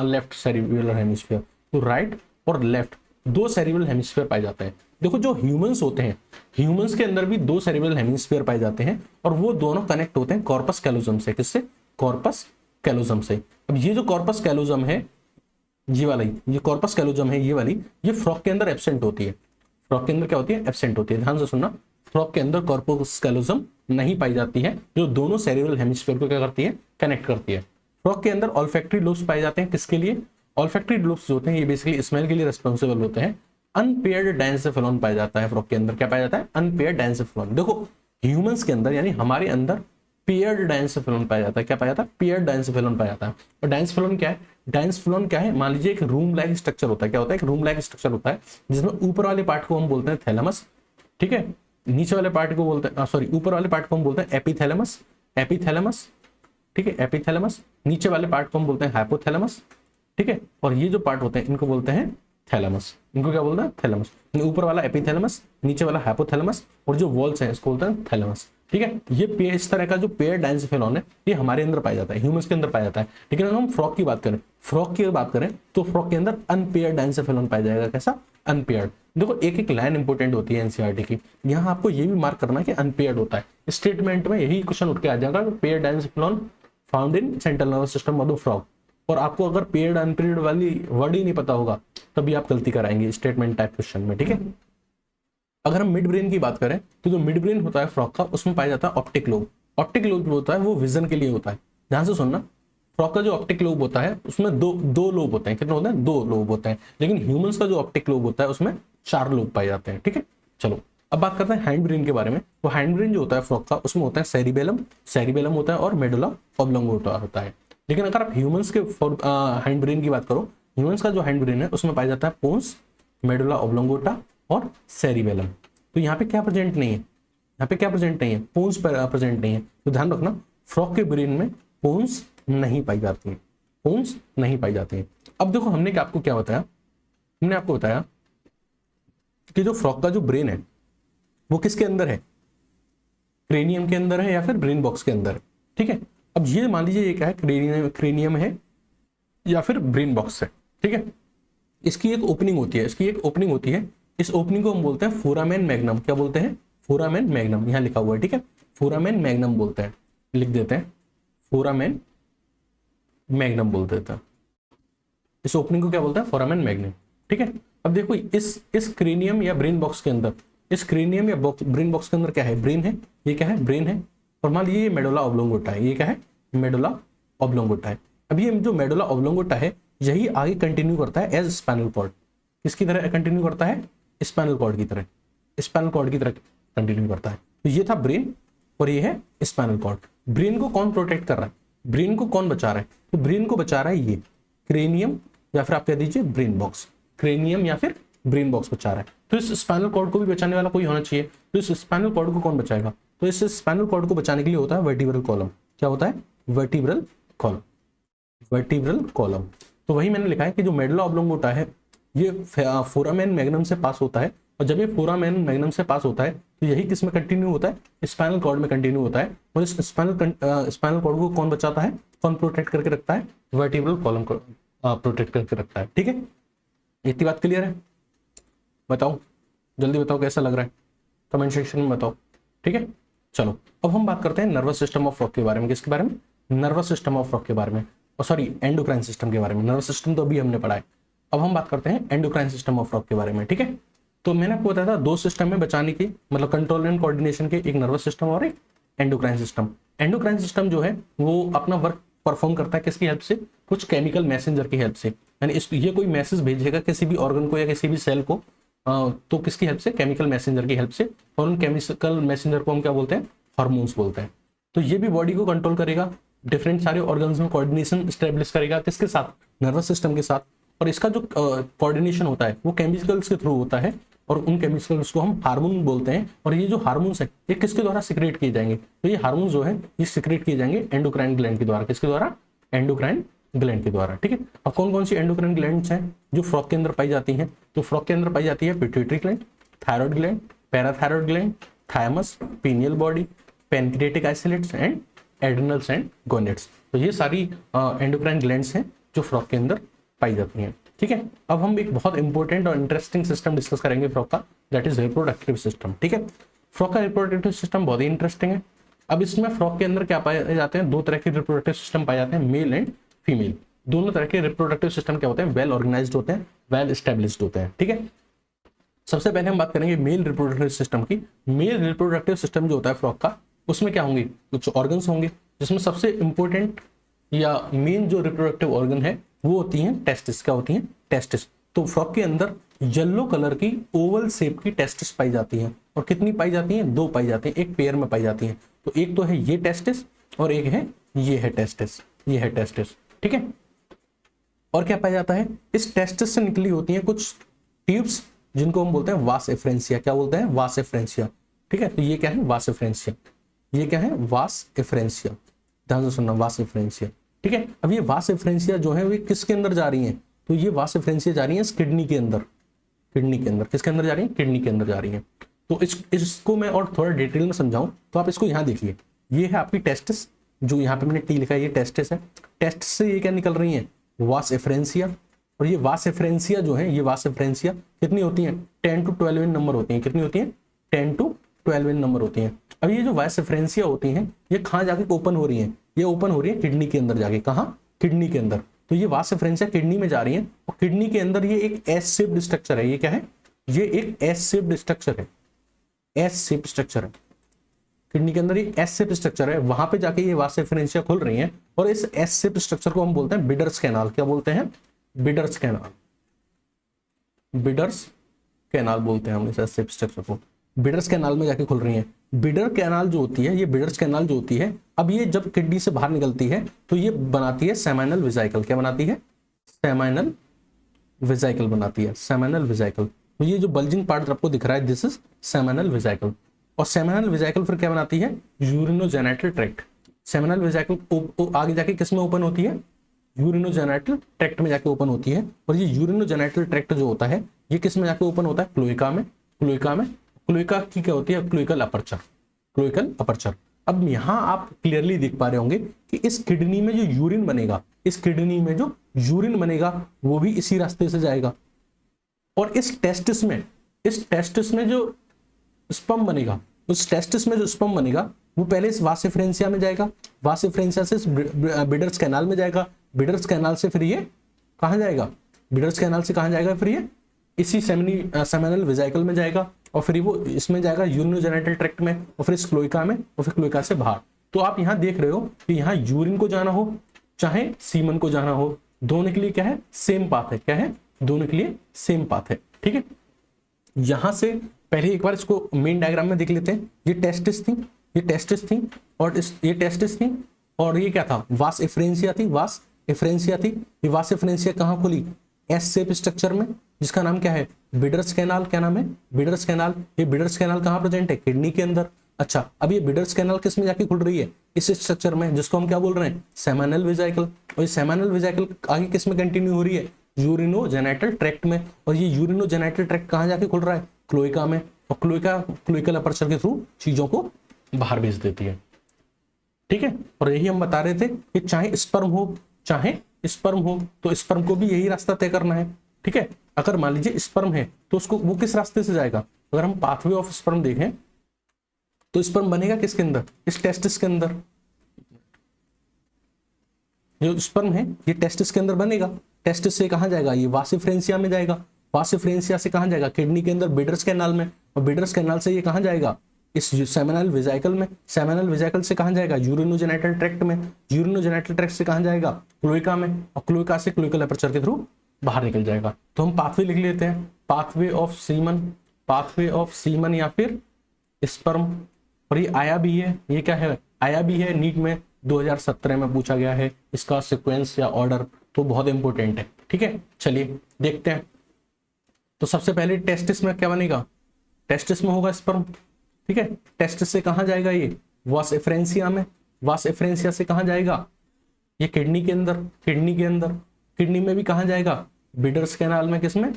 लेफ्ट सेरिब्रल हेमिस्फीयर। तो राइट और लेफ्ट 2 सेरिब्रल हेमिस्फीयर पाए जाते हैं। देखो जो ह्यूमंस होते हैं, ह्यूमंस के अंदर भी 2 सेरिब्रल हेमिस्फीयर पाए जाते हैं, और वो दोनों कनेक्ट होते हैं कॉर्पस कैलोजम से। किससे, कॉर्पस कैलोजम से। अब ये जो कॉर्पस कैलोजम है, ये वाला, ये कॉर्पस कैलोजम है, ये फ्रॉग के अंदर एब्सेंट होती है। फ्रॉग के अंदर क्या होती है, एब्सेंट होती है। ध्यान से सुनना, फ्रॉग के अंदर कॉर्पस कैलोजम नहीं पाई जाती है, जो दोनों सेरिब्रल हेमिस्फीयर को क्या करती है, कनेक्ट करती है। फ्रॉग के अंदर ऑल्फैक्टरी लोब्स पाए जाते हैं, किसके लिए, ऑल्फैक्टरी लोब्स जो होते हैं ये बेसिकली स्मेल के लिए रिस्पॉन्सिबल होते हैं। अनपेयर्ड डायंसेफेलॉन पाया जाता है फ्रॉग के अंदर। क्या पाया जाता है, अनपेयर्ड डायंसेफेलॉन। देखो ह्यूमंस के अंदर यानी हमारे अंदर पेयर्ड डायंसेफेलॉन पाया जाता है। क्या पाया जाता है, पेयर्ड डायंसेफेलॉन पाया जाता है। और डायंसेफेलॉन क्या है, डायंसेफेलॉन क्या है, मान लीजिए एक रूम लाइक स्ट्रक्चर होता है। क्या होता है, एक रूम लाइक स्ट्रक्चर होता है जिसमें ऊपर वाले पार्ट को हम बोलते हैं थैलेमस। ठीक है, नीचे वाले पार्ट को बोलते हैं ऊपर वाले पार्ट को हम बोलते हैं एपिथैलेमस, एपिथैलेमस। ठीक है, एपिथैलेमस। नीचे वाले पार्ट को हम बोलते हैं हाइपोथैलेमस। ठीक है, और ये जो पार्ट होते हैं इनको बोलते हैं थैलेमस। इनको क्या बोलते हैं, थैलेमस। ऊपर वाला एपिथैलेमस, नीचे वाला हाइपोथैलेमस, और जो वॉल्स हैं इसको बोलते हैं थैलेमस। ठीक है। ये इस तरह का जो पेयर डायंसिफेलॉन है ये हमारे अंदर पाया जाता है, ह्यूमंस के अंदर पाया जाता है। लेकिन अगर हम फ्रॉग की बात करें तो फ्रॉग के अंदर अनपेयर्ड डायंसिफेलॉन पाया जाएगा। कैसा? अनपेयर्ड। देखो एक एक लाइन इंपॉर्टेंट होती है एनसीईआरटी की, यहाँ आपको ये भी मार्क करना है कि अनपेयर्ड होता है। स्टेटमेंट में यही क्वेश्चन उठ के आ जाएगा, paired diencephalon found in central nervous system of the frog. और आपको अगर पेयर्ड अनपेयर्ड वाली वर्ड ही नहीं पता होगा तभी आप गलती कराएंगे स्टेटमेंट टाइप क्वेश्चन में, ठीक है। अगर हम मिड ब्रेन की बात करें तो जो मिड ब्रेन होता है फ्रॉग का, उसमें पाया जाता है ऑप्टिक लोब। ऑप्टिक लोब जो होता है वो विजन के लिए होता है। ध्यान से सुनना, फ्रॉग का जो ऑप्टिक लोब होता है उसमें दो लोब होते हैं। कितने होते हैं? 2 लोब होते हैं। लेकिन ह्यूमंस का जो ऑप्टिक लोब होता है उसमें 4 लोब पाए जाते हैं, ठीक है। चलो अब बात करते हैं हैंड ब्रेन के बारे में। तो हैंड ब्रेन जो होता है फ्रॉग का, उसमें होता है सेरिबेलम होता है और मेडुला ऑब्लोंगेटा होता है। लेकिन अगर आप ह्यूमंस के हैंड ब्रेन की बात करो, ह्यूमंस का जो हैंड ब्रेन है उसमें पाया जाता है पोन्स, मेडुला ऑब्लोंगेटा और सेरिबेलम। तो यहाँ पे क्या प्रेजेंट नहीं है? यहाँ पे क्या प्रेजेंट नहीं है? पोन्स प्रेजेंट नहीं है। तो ध्यान रखना, फ्रॉग के ब्रेन में पोन्स नहीं पाई जाती है, पोन्स नहीं पाई जाती है। अब देखो हमने आपको क्या बताया, हमने आपको बताया कि जो फ्रॉग का जो ब्रेन है वो किसके अंदर है? क्रेनियम के अंदर है या फिर ब्रेन बॉक्स के अंदर है, ठीक है। अब ये मान लीजिए ये क्या है, क्रेनियम है या फिर ब्रेन बॉक्स है, ठीक है। इसकी एक ओपनिंग होती है, इस ओपनिंग को हम बोलते हैं फोरामेन मैग्नम। क्या बोलते हैं? Foramen magnum. यहाँ लिखा हुआ है, ठीक है, फोरामेन मैग्नम बोलते हैं, लिख देते हैं फोरामेन मैग्नम बोल देते हैं। इस ओपनिंग को क्या बोलते हैं? फोरामेन मैग्नम, ठीक है। अब देखो इस क्रेनियम या ब्रेन बॉक्स के अंदर, इस क्रेनियम या ब्रेन बॉक्स के अंदर क्या है? ब्रेन है। ये क्या है? ब्रेन है। और मान लीजिए ये मेडुला ऑब्लोंगेटा है। ये क्या है? मेडुला ऑब्लोंगेटा है। अब ये जो मेडुला ऑब्लोंगेटा है यही आगे कंटिन्यू करता है एज स्पाइनल कॉर्ड। किसकी तरह कंटिन्यू करता है? स्पाइनल कॉर्ड की तरह, स्पाइनल कॉर्ड की तरह कंटिन्यू करता है। तो ये था ब्रेन और ये है स्पाइनल कॉर्ड। ब्रेन को कौन प्रोटेक्ट कर रहा है? ब्रेन को कौन बचा रहा है? तो ब्रेन को बचा रहा है ये क्रेनियम या फिर आप कह दीजिए ब्रेन बॉक्स, क्रेनियम या फिर ब्रेन बॉक्स बचा रहा है। तो इस स्पाइनल कॉर्ड को भी बचाने वाला कोई होना चाहिए। तो इस स्पाइनल कॉर्ड को कौन बचाएगा? तो इस स्पाइनल कॉर्ड को बचाने के लिए होता है वर्टिब्रल कॉलम। क्या होता है? Vertebral column, vertebral column. तो वही मैंने लिखा है कि जो मेडुला ऑब्लोंगेटा है ये फोरामेन मैग्नम से पास होता है, और जब ये फोरामेन मैग्नम से पास होता है तो यही किस में कंटिन्यू होता है? स्पाइनल कॉर्ड में कंटिन्यू होता है। और इस स्पाइनल कॉर्ड को कौन बचाता है? कौन प्रोटेक्ट करके रखता है? वर्टिब्रल कॉलम को प्रोटेक्ट करके रखता है, ठीक है। इतनी बात क्लियर है? बताओ, जल्दी बताओ कैसा लग रहा है, कमेंट सेक्शन में बताओ, ठीक है। चलो अब हम बात करते हैं नर्वस सिस्टम ऑफ फ्रॉग के बारे में। किसके बारे में? नर्वस सिस्टम ऑफ फ्रॉग के बारे में, और सॉरी एंडोक्राइन सिस्टम के बारे में। नर्वस सिस्टम तो अभी हमने पढ़ा है, अब हम बात करते हैं एंडोक्राइन सिस्टम ऑफ फ्रॉग के बारे में, ठीक है। तो मैंने आपको बताया था 2 सिस्टम में बचाने की, मतलब कंट्रोल एंड कोऑर्डिनेशन के, एक नर्वस सिस्टम और एक एंडोक्राइन सिस्टम। एंडोक्राइन सिस्टम जो है वो अपना वर्क परफॉर्म करता है किसकी हेल्प से? कुछ केमिकल मैसेंजर की हेल्प से। यानी ये कोई मैसेज भेजेगा किसी भी ऑर्गन को या किसी भी सेल को, तो किसकी हेल्प से? केमिकल मैसेंजर की हेल्प से। और उन केमिकल मैसेंजर को हम क्या बोलते हैं? हार्मोन्स बोलते हैं। तो ये भी बॉडी को कंट्रोल करेगा, डिफरेंट सारे ऑर्गन्स में कोऑर्डिनेशन स्टैब्लिश करेगा, किसके साथ? नर्वस सिस्टम के साथ। और इसका जो कोऑर्डिनेशन होता है वो केमिकल्स के थ्रू होता है, और उन केमिकल्स को हम हार्मोन बोलते हैं। और ये जो हार्मोन्स है ये किसके द्वारा सिक्रेट किए जाएंगे? तो ये हार्मोन जो है ये सिक्रेट किए जाएंगे एंडोक्राइन ग्लैंड के द्वारा। किसके द्वारा? एंडोक्राइन ग्लैंड के द्वारा, ठीक है। अब कौन कौन सी एंडोक्राइन ग्लैंड्स हैं जो फ्रॉग के अंदर पाई जाती हैं? तो फ्रॉग के अंदर पाई जाती है pituitary gland, thyroid gland, parathyroid gland, thymus, pineal body, pancreatic islets and adrenals and gonads. तो ये सारी एंडोक्राइन ग्लैंड्स हैं जो फ्रॉग के अंदर पाई जाती हैं, ठीक है। अब हम एक बहुत इंपॉर्टेंट और इंटरेस्टिंग सिस्टम डिस्कस करेंगे फ्रॉग का, दैट इज रिप्रोडक्टिव सिस्टम, ठीक है। फ्रॉग का रिप्रोडक्टिव सिस्टम बहुत ही इंटरेस्टिंग है। अब इसमें फ्रॉग के अंदर क्या पाए जाते हैं? 2 तरह के रिप्रोडक्टिव सिस्टम पाए जाते हैं, मेल एंड फीमेल। दोनों तरह के रिप्रोडक्टिव सिस्टम क्या होते हैं? वेल ऑर्गेनाइज्ड होते हैं, वेल एस्टेब्लिश्ड होते हैं, ठीक है। सबसे पहले हम बात करेंगे मेल रिप्रोडक्टिव सिस्टम की। मेल रिप्रोडक्टिव सिस्टम जो होता है फ्रॉग का, उसमें क्या होंगे? कुछ ऑर्गन्स होंगे, जिसमें सबसे इंपॉर्टेंट या मेन जो रिप्रोडक्टिव ऑर्गन है वो होती हैं टेस्टिस। क्या होती हैं? टेस्टिस। तो फ्रॉग के अंदर येलो कलर की ओवल शेप की टेस्टिस पाई जाती हैं, और कितनी पाई जाती हैं? 2 पाई जाती हैं, एक पेयर में पाई जाती हैं। तो एक तो है ये टेस्टिस और एक है ये है टेस्टिस, ये है टेस्टिस, ठीक है। और क्या पाया जाता है? इस टेस्टिस से निकली होती हैं कुछ ट्यूब्स जिनको हम बोलते हैं वास एफरेंसिया। क्या बोलते हैं? वास एफरेंसिया, ठीक है। तो ये क्या है? वास एफरेंसिया। ये क्या है? वास एफरेंसिया। ध्यान से सुनना, वास एफरेंसिया, ठीक है। अब ये वास एफरेंसिया जो है वो किसके अंदर जा रही हैं? तो ये वास एफरेंसिया जा रही है किडनी के अंदर, किडनी के अंदर। किसके अंदर जा रही है? किडनी के अंदर जा रही है। तो इसको मैं और थोड़ा डिटेल में समझाऊं तो आप इसको यहाँ देखिए, ये है आपकी टेस्टिस, जो यहाँ पे मैंने टी लिखा है ये टेस्टिस है। टेस्टिस से ये क्या निकल रही है, वास एफरेंसिया, और ये वास एफरेंसिया जो है, ये वास एफरेंसिया कितनी होती है, 10 to 12 इन नंबर होती है। कितनी होती है, 10 to 12 इन नंबर होती हैं। अब ये जो वास एफरेंसिया होती हैं ये कहाँ जाके ओपन हो रही है, ये ओपन हो रही है किडनी के अंदर जाके, कहाँ, किडनी के अंदर। तो ये वास एफरेंसिया किडनी में जा रही है और किडनी के अंदर ये एक एस शेप्ड स्ट्रक्चर है। ये क्या है, ये एक एस शेप्ड स्ट्रक्चर है, एस शेप स्ट्रक्चर है किडनी के अंदर, ये एस शेप स्ट्रक्चर है। वहां पे जाके ये वास एफरेंसिया खुल रही है और इस एस शेप स्ट्रक्चर को हम बोलते हैं बिडर्स कैनाल। क्या बोलते हैं, बिडर्स कैनाल, बिडर्स कैनाल बोलते हैं हम इस एस शेप स्ट्रक्चर को। बिडर्स कैनाल में जाके खुल रही है। बिडर कैनाल जो होती है, ये बिडर्स कैनाल जो होती है, अब ये जब किडनी से बाहर निकलती है तो ये बनाती है सेमाइनल वेसिकल। क्या बनाती है, सेमाइनल वेसिकल बनाती है, सेमाइनल वेसिकल। तो ये जो बल्जिंग पार्ट आपको दिख रहा है, दिस इज सेमाइनल वेसिकल। और सेमिनल वेसिकल फिर क्या बनाती है, यूरिनोजेनिटल ट्रैक्ट। सेमिनल वेसिकल आगे जाके किस में ओपन होती है, यूरिनोजेनिटल ट्रैक्ट में जाके ओपन होती है। और ये यूरिनोजेनिटल ट्रैक्ट जो होता है ये किस में जाके ओपन होता है, क्लोएका में। क्लोएका में, क्लोएका की क्या होती है, क्लोएकल अपर्चर, क्लोएकल अपर्चर। अब यहाँ आप क्लियरली देख पा रहे होंगे कि इस किडनी में जो यूरिन बनेगा, इस किडनी में जो यूरिन बनेगा वो भी इसी रास्ते से जाएगा। और इस टेस्टिस में जो स्पर्म बनेगा, उस टेस्टिस में जो स्पर्म बनेगा वो पहले इस वास एफरेंसिया में जाएगा, वास एफरेंसिया से बिडर्स कैनाल में जाएगा, बिडर्स कैनाल से फिर ये कहाँ जाएगा, बिडर्स कैनाल से कहाँ जाएगा, फिर ये इसी सेमिनल वेसिकल में जाएगा और फिर वो इसमें जाएगा यूरिनोजेनिटल ट्रैक्ट में और फिर इस क्लोएका में और फिर क्लोएका से बाहर। तो आप यहाँ देख रहे हो कि यहाँ यूरिन को जाना हो चाहे सीमन को जाना हो, दोनों के लिए क्या है, सेम पाथ है। क्या है, दोनों के लिए सेम पाथ है। ठीक है, यहां से पहले एक बार इसको मेन डायग्राम में देख लेते हैं। ये टेस्टिस थी, ये टेस्टिस थी और ये टेस्टिस थी और ये क्या था, वास एफरेंसिया थी, वास एफरेंसिया थी। ये वास एफरेंसिया कहाँ खुली, एस शेप स्ट्रक्चर में, जिसका नाम क्या है, बिडर्स कैनाल। क्या नाम है, बिडर्स कैनाल। ये बिडर्स कैनाल कहाँ प्रेजेंट है, किडनी के अंदर। अच्छा, अब ये बिडर्स कैनाल किस में जाके खुल रही है, इस स्ट्रक्चर में, जिसको हम क्या बोल रहे हैं, सेमिनल वेसिकल। और ये सेमिनल वेसिकल आगे किस में कंटिन्यू हो रही है, यूरिनोजेनिटल ट्रैक्ट में। और ये यूरिनोजेनिटल ट्रैक्ट कहाँ जाके खुल रहा है, क्लोएका में। और क्लोएकल अपर्चर के थ्रू चीजों को बाहर भेज देती है। ठीक है, और यही हम बता रहे थे कि चाहे स्पर्म हो तो स्पर्म को भी यही रास्ता तय करना है। ठीक है, अगर मान लीजिए स्पर्म है तो उसको वो किस रास्ते से जाएगा, अगर हम पाथवे ऑफ स्पर्म देखें तो स्पर्म बनेगा किसके अंदर, इस टेस्टिस के अंदर। जो स्पर्म है ये टेस्टिस के अंदर बनेगा, टेस्टिस से कहां जाएगा, ये वास एफरेंसिया में जाएगा, वास एफरेंसिया से कहां जाएगा, किडनी के अंदर बिडर्स कैनाल में, और बिडर्स कैनाल से ये कहां जाएगा, इस सेमिनल वेसिकल में, सेमिनल वेसिकल से कहां जाएगा, यूरिनोजेनिटल ट्रैक्ट में, यूरिनोजेनिटल ट्रैक्ट से कहां जाएगा, क्लोएका में, और क्लोएका से क्लोएकल अपर्चर के थ्रू बाहर निकल जाएगा। तो हम पाथवे लिख लेते हैं, pathway of semen, pathway of semen या फिर स्पर्म। और ये आया भी है, ये क्या है, आया भी है, नीट में 2017 में पूछा गया है, इसका सीक्वेंस या ऑर्डर तो बहुत इंपॉर्टेंट है। ठीक है, चलिए देखते हैं। तो सबसे पहले टेस्टिस में क्या बनेगा, टेस्टिस में होगा स्पर्म। ठीक है, टेस्टिस से कहां जाएगा, ये वास एफरेंसिया में, वास एफरेंसिया से कहां जाएगा, ये किडनी के अंदर, किडनी के अंदर, किडनी में भी कहां जाएगा, बिडर्स कैनाल में, किसमें,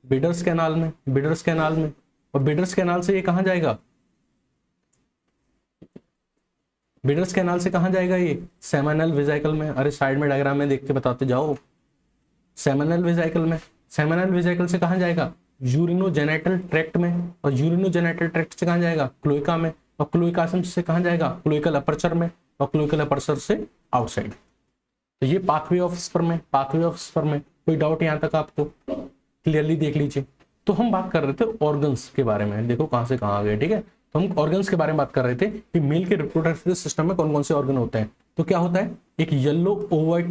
बिडर्स कैनाल में, बिडर्स कैनाल में, और बिडर्स कैनाल से ये कहां जाएगा, बिडर्स कैनाल से कहां जाएगा, ये सेमिनल वेसिकल में। अरे साइड में डायग्राम में देख के बताते जाओ, सेमिनल वेसिकल में, सेमिनल वेसिकल से कहां जाएगा, यूरिनोजेनिटल ट्रैक्ट में, और यूरिनोजेनिटल ट्रैक्ट से कहां जाएगा, क्लोएका में, और क्लोएका से कहां जाएगा, क्लोएकल अपर्चर में, और क्लोएकल अपर्चर से आउटसाइड। तो ये पाथवे ऑफ स्पर्म में, पाथवे ऑफ स्पर्म में। कोई डाउट यहां तक आपको, क्लियरली देख लीजिए। तो हम बात कर रहे थे ऑर्गन्स के बारे में, देखो कहां से कहां आ गए। ठीक है, तो हम ऑर्गन्स के बारे में बात कर रहे थे कि मेल के रिप्रोडक्टिव सिस्टम में कौन कौन से ऑर्गन होते हैं। तो क्या होता है, एक येलो ओवल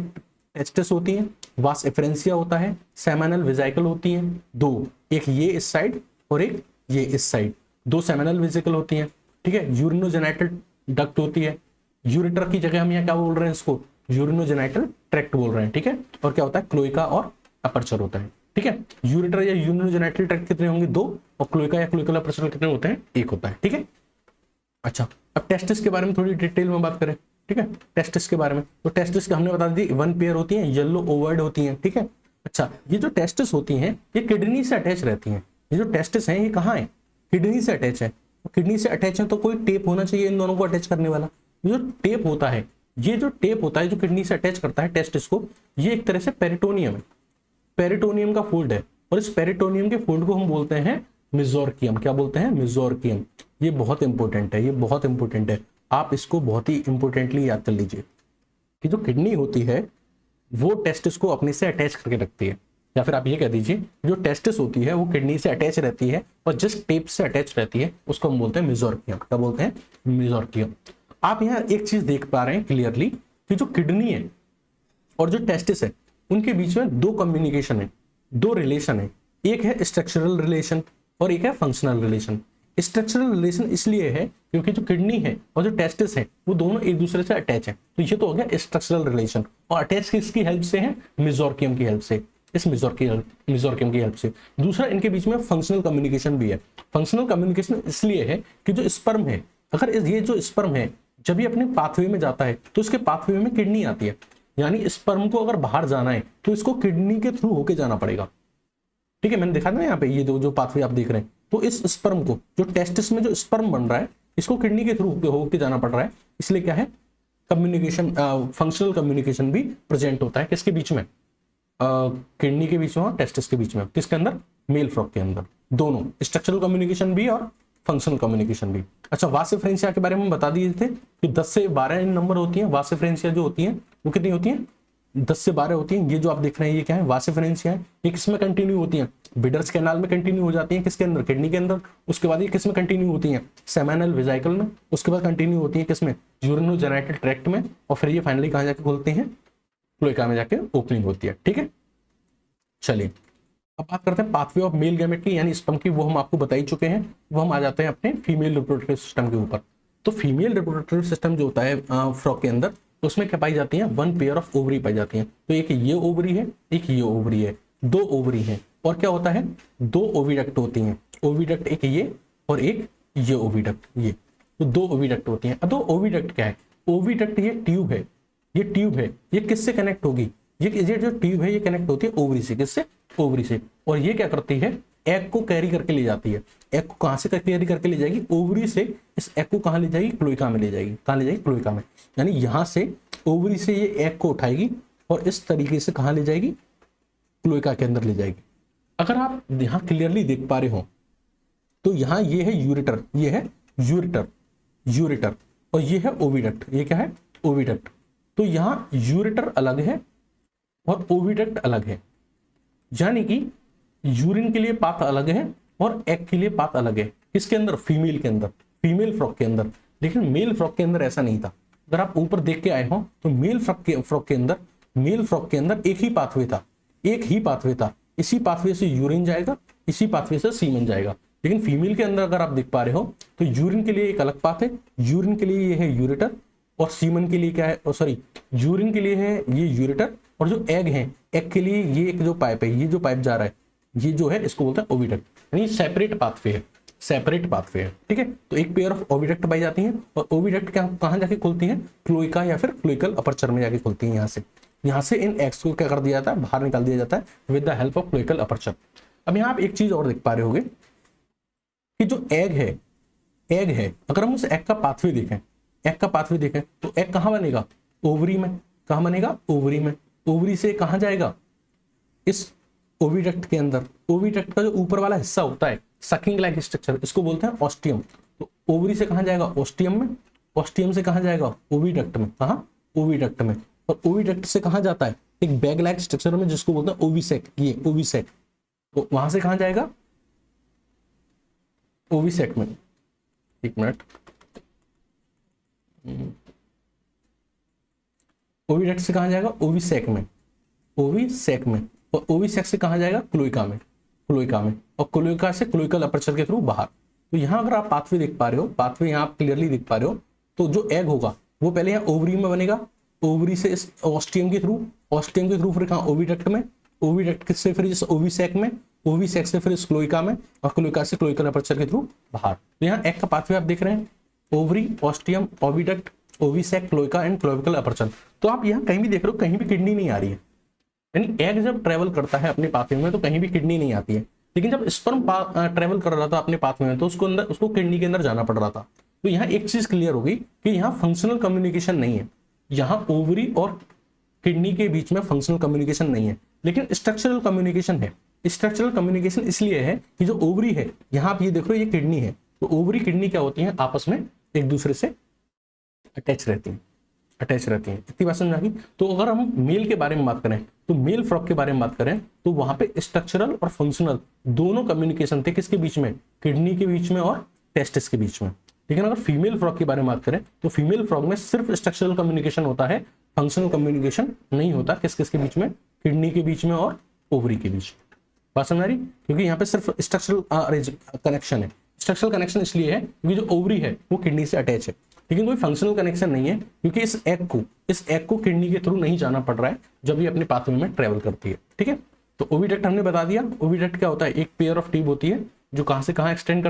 टेस्टिस होती है, वास एफरेंसिया होता है, सेमिनल वेसिकल होती है दो, एक ये इस साइड और एक ये इस साइड, दो सेमिनल वेसिकल होती हैं। ठीक है, यूरिनोजेनिटल डक्ट होती है, यूरेटर की जगह हम यहाँ क्या बोल रहे हैं, इसको यूरिनोजेनिटल ट्रैक्ट बोल रहे हैं। ठीक है, और क्या होता है, क्लोएका और अपर्चर होता है। ठीक है, यूरेटर या यूरिनोजेनिटल ट्रैक्ट कितने होंगे, दो, और क्लोएका या क्लोएकल अपर्चर कितने होते हैं, एक होता है। ठीक है, अच्छा अब टेस्टिस के बारे में थोड़ी डिटेल में बात करें। ठीक है, टेस्टिस के बारे में, तो टेस्टिस के हमने बता दी 1 पेयर होती हैं, येलो ओवर्ड होती हैं। ठीक है, अच्छा ये जो टेस्टिस होती हैं ये किडनी से अटैच रहती हैं। ये जो टेस्टिस हैं ये कहाँ है, किडनी से अटैच है, किडनी से अटैच है तो कोई टेप होना चाहिए इन दोनों को अटैच करने वाला। जो टेप होता है, ये जो टेप होता है जो किडनी से अटैच करता है टेस्टिस को, ये एक तरह से पेरिटोनियम है, पेरिटोनियम का फोल्ड है, और इस पेरिटोनियम के फोल्ड को हम बोलते हैं मेसोर्कियम। क्या बोलते हैं? मेसोर्कियम। ये बहुत इंपॉर्टेंट है, ये बहुत इंपॉर्टेंट है, आप इसको बहुत ही इंपॉर्टेंटली याद कर लीजिए कि जो किडनी होती है वो टेस्टिस को अपने से अटैच करके रखती है, या फिर आप ये कह दीजिए जो टेस्टिस होती है वो किडनी से अटैच रहती है और जिस टेप से अटैच रहती है उसको हम बोलते हैं मेसोर्कियम। क्या बोलते हैं? मेसोर्कियम। आप यहाँ एक चीज देख पा रहे हैं क्लियरली कि जो किडनी है और जो टेस्टिस है उनके बीच में दो कम्युनिकेशन है, दो रिलेशन है। एक है स्ट्रक्चरल रिलेशन और एक है फंक्शनल रिलेशन। स्ट्रक्चरल रिलेशन इसलिए है क्योंकि जो किडनी है और जो टेस्टिस है वो दोनों एक दूसरे से अटैच है, तो ये तो हो गया स्ट्रक्चरल रिलेशन। और अटैच किसकी हेल्प से है? मेसोर्कियम की हेल्प से, इस मेसोर्कियम की हेल्प से। दूसरा, इनके बीच में फंक्शनल कम्युनिकेशन भी है। फंक्शनल कम्युनिकेशन इसलिए है कि जो स्पर्म है, अगर ये जो स्पर्म है जब ये अपने पाथवे में जाता है तो इसके पाथवे में किडनी आती है, यानी स्पर्म को अगर बाहर जाना है तो इसको किडनी के थ्रू होके जाना पड़ेगा। ठीक है, मैंने देखा ना यहाँ पे ये जो पाथवे आप देख रहे हैं, तो इस स्पर्म को, जो टेस्टिस में जो स्पर्म बन रहा है, इसको किडनी के थ्रू होके जाना पड़ रहा है। इसलिए क्या है? कम्युनिकेशन, फंक्शनल कम्युनिकेशन भी प्रेजेंट होता है किसके बीच में? किडनी के बीच में और टेस्टिस के बीच में। किसके अंदर? मेल फ्रॉग के अंदर। दोनों, स्ट्रक्चरल कम्युनिकेशन भी और फंक्शनल कम्युनिकेशन भी। अच्छा, वासिफ्रेंसिया के बारे में बता दिए थे कि 10 से 12 नंबर होती हैं। वासिफ्रेंसिया जो होती हैं वो कितनी होती हैं? 10 से 12 होती हैं। ये जो आप देख रहे हैं ये क्या है? वासिफ्रेंसिया है। ये किसमें कंटिन्यू होती हैं? बिडर्स कैनाल में कंटिन्यू हो जाती हैं। किसके अंदर? किडनी के अंदर। उसके बाद ये किसमें कंटिन्यू होती हैं? सेमिनल वेसिकल में। उसके बाद कंटिन्यू होती हैं किसमें? यूरिनोजेनिटल ट्रैक्ट में। और फिर ये फाइनली कहाँ जाके खुलती हैं? क्लोएका में जाके ओपनिंग होती है। ठीक है, चलिए अब बात करते हैं पाथवे ऑफ मेल गैमेट की, यानी स्पर्म की। वो हम आपको बता ही चुके हैं। वो हम आ जाते हैं अपने फीमेल रिप्रोडक्टिव सिस्टम के ऊपर। तो फीमेल रिप्रोडक्टिव सिस्टम जो होता है फ्रॉग के अंदर, उसमें क्या पाई जाती है? वन पेयर ऑफ ओवरी पाई जाती है। तो एक ये ओवरी है, एक ये ओवरी है, दो ओवरी है। और क्या होता है? दो ओविडक्ट होती हैं। ओविडक्ट एक ये और एक ये ओविडक्ट, ये तो दो ओविडक्ट होती हैं। दो ओविडक्ट क्या है? ओविडक्ट ये ट्यूब है, ये ट्यूब है, ये किससे कनेक्ट होगी? ये जो ट्यूब है ये कनेक्ट होती है ओवरी से। किससे? ओवरी से। और ये क्या करती है? एग को कैरी करके ले जाती है। एग को कहां से कैरी करके ले जाएगी? ओवरी से। इस एग को कहां ले जाएगी? क्लोएका में ले जाएगी। कहां ले जाएगी? क्लोएका में। यानी यहां से ओवरी से ये एग को उठाएगी और इस तरीके से कहां ले जाएगी? क्लोएका के अंदर ले जाएगी। अगर आप यहां क्लियरली देख पा रहे हो तो यहां ये है यूरेटर, ये है यूरेटर, और ये है ओविडक्ट। ये क्या है? ओविडक्ट। तो यहां यूरेटर अलग है और ओविडक्ट अलग है, यानी कि यूरिन के लिए पाथ अलग है और एग के लिए पाथ अलग है। किसके अंदर? फीमेल के अंदर, फीमेल फ्रॉग के अंदर। लेकिन मेल फ्रॉग के अंदर ऐसा नहीं था। अगर आप ऊपर देख के आए हो तो मेल फ्रॉग के अंदर एक ही पाथवे था, एक ही पाथवे था। इसी पाथवे से यूरिन जाएगा, इसी पाथवे से सीमन जाएगा। लेकिन फीमेल के अंदर अगर आप देख पा रहे हो तो यूरिन के लिए एक अलग पाथ है। यूरिन के लिए ये है यूरेटर और सीमन के लिए क्या है? सॉरी, यूरिन के लिए है ये यूरेटर और जो एग है, एग के लिए ये एक जो पाइप है, ये जो पाइप जा रहा है, ये जो है इसको बोलते हैं ओविडक्ट। यानी सेपरेट पाथवे है, सेपरेट पाथवे है। ठीक है, तो एक पेयर ऑफ ओविडक्ट पाई जाती है और ओविडक्ट कहां जाके खुलती है? क्लोएका या फिर क्लोइकल अपर्चर में जाके खुलती है। यहाँ से इन एग्स को क्या कर दिया जाता है? बाहर निकाल दिया जाता है with the help of cloacal aperture. अब यहाँ आप एक चीज और देख पा रहे होगे कि जो एग है, अगर हम उस एग का पाथवे देखें, तो एग कहां बनेगा? ओवरी में। कहां बनेगा? ओवरी में। ओवरी से कहां जाएगा? इस ओविडक्ट के अंदर। ओविडक्ट का जो ऊपर वाला हिस्सा होता है, सकिंग लाइक स्ट्रक्चर, इसको बोलते हैं ऑस्टियम। तो ओवरी से कहां जाएगा? ऑस्टियम में। ऑस्टियम से कहां जाएगा? ओविडक्ट में। कहां? ओविडक्ट में। और ओविडक्ट से कहां जाता है? एक बैग लाइक स्ट्रक्चर में जिसको बोलते हैं ओविसेक। ये ओविसेक, तो वहां से कहां जाएगा? ओविसेक में। एक मिनट, ओविडक्ट से कहां जाएगा? ओविसेक में। ओविसेक में। और ओविसेक से कहां जाएगा? क्लोइका में। क्लोइका में। और क्लोइका से क्लोइकल अपर्चर के थ्रू बाहर। तो यहां अगर आप पाथवे देख पा रहे हो, पाथवे यहां आप क्लियरली देख पा रहे हो, तो जो एग होगा वो पहले यहाँ ओवरी में बनेगा, ओवरी से इस ऑस्टियम के थ्रू फिर कहां? ओविडक्ट में। ओविडक्ट से फिर इस ओविसेक में, ओविसेक से फिर इस क्लोइका में, और क्लोइका से क्लोइकल अपर्चर के थ्रू बाहर। तो यहाँ एग का पाथवे आप देख रहे हैं, ovary, ostium, oviduct, ovisac, cloaca and cloacal aperture. तो आप यहाँ कहीं भी देख रहे हो, कहीं भी किडनी नहीं आ रही है। यानी एग जब ट्रेवल करता है अपने पाथवे में तो कहीं भी किडनी नहीं आती है। लेकिन जब स्पर्म ट्रेवल कर रहा था अपने पाथवे में तो उसको किडनी के अंदर जाना पड़ रहा था। तो यहाँ एक चीज क्लियर होगी कि यहाँ फंक्शनल कम्युनिकेशन नहीं है, यहाँ ओवरी और किडनी के बीच में फंक्शनल कम्युनिकेशन नहीं है, लेकिन स्ट्रक्चरल कम्युनिकेशन है। स्ट्रक्चरल कम्युनिकेशन इसलिए है कि जो ओवरी है, यहाँ आप ये देख रहे हो ये किडनी है, तो ओवरी किडनी क्या होती है, आपस में एक दूसरे से अटैच रहती हैं, इतनी बात समझ आ गई। तो अगर हम मेल के बारे में बात करें, तो मेल फ्रॉग के बारे में बात करें, तो वहां पे स्ट्रक्चरल और फंक्शनल दोनों कम्युनिकेशन थे, किसके बीच में, किडनी के बीच में और टेस्टिस के बीच में। लेकिन अगर फीमेल फ्रॉग के बारे में बात करें, तो फीमेल फ्रॉग में सिर्फ स्ट्रक्चरल कम्युनिकेशन होता है, फंक्शनल कम्युनिकेशन नहीं होता। किस किसके बीच में, किडनी के बीच में और ओवरी के बीच में। बात समझ आ रही, क्योंकि यहाँ पे सिर्फ स्ट्रक्चरल कनेक्शन है। स्ट्रक्चरल कनेक्शन इसलिए है क्योंकि जो ओवरी है वो किडनी से अटैच है, लेकिन कोई फंक्शनल कनेक्शन नहीं है, क्योंकि इस एग को किडनी के थ्रू नहीं जाना पड़ रहा है जब ये अपने पाथवे में ट्रेवल करती है। ठीक है, तो ओविडक्ट हमने बता दिया। ओविडक्ट क्या होता है, एक पेयर ऑफ ट्यूब होती है जो कहां से कहां एक्सटेंड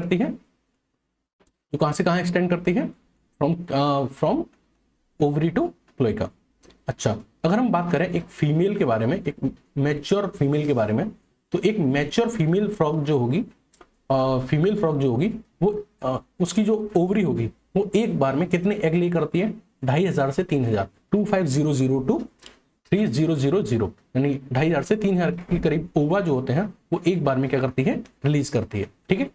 करती है, फ्रॉम ओवरी टू क्लोएका। अच्छा, अगर हम बात करें एक फीमेल के बारे में, एक मैच्योर फीमेल के बारे में, तो एक मैच्योर फीमेल फ्रॉग जो होगी, वो उसकी जो ओवरी होगी वो एक बार में कितने एग ले करती है, 2500 से 3000, 2500 टू 3000, यानी 2500 से 3000 के करीब ओवा जो होते हैं वो एक बार में क्या करती है, रिलीज करती है। ठीक है,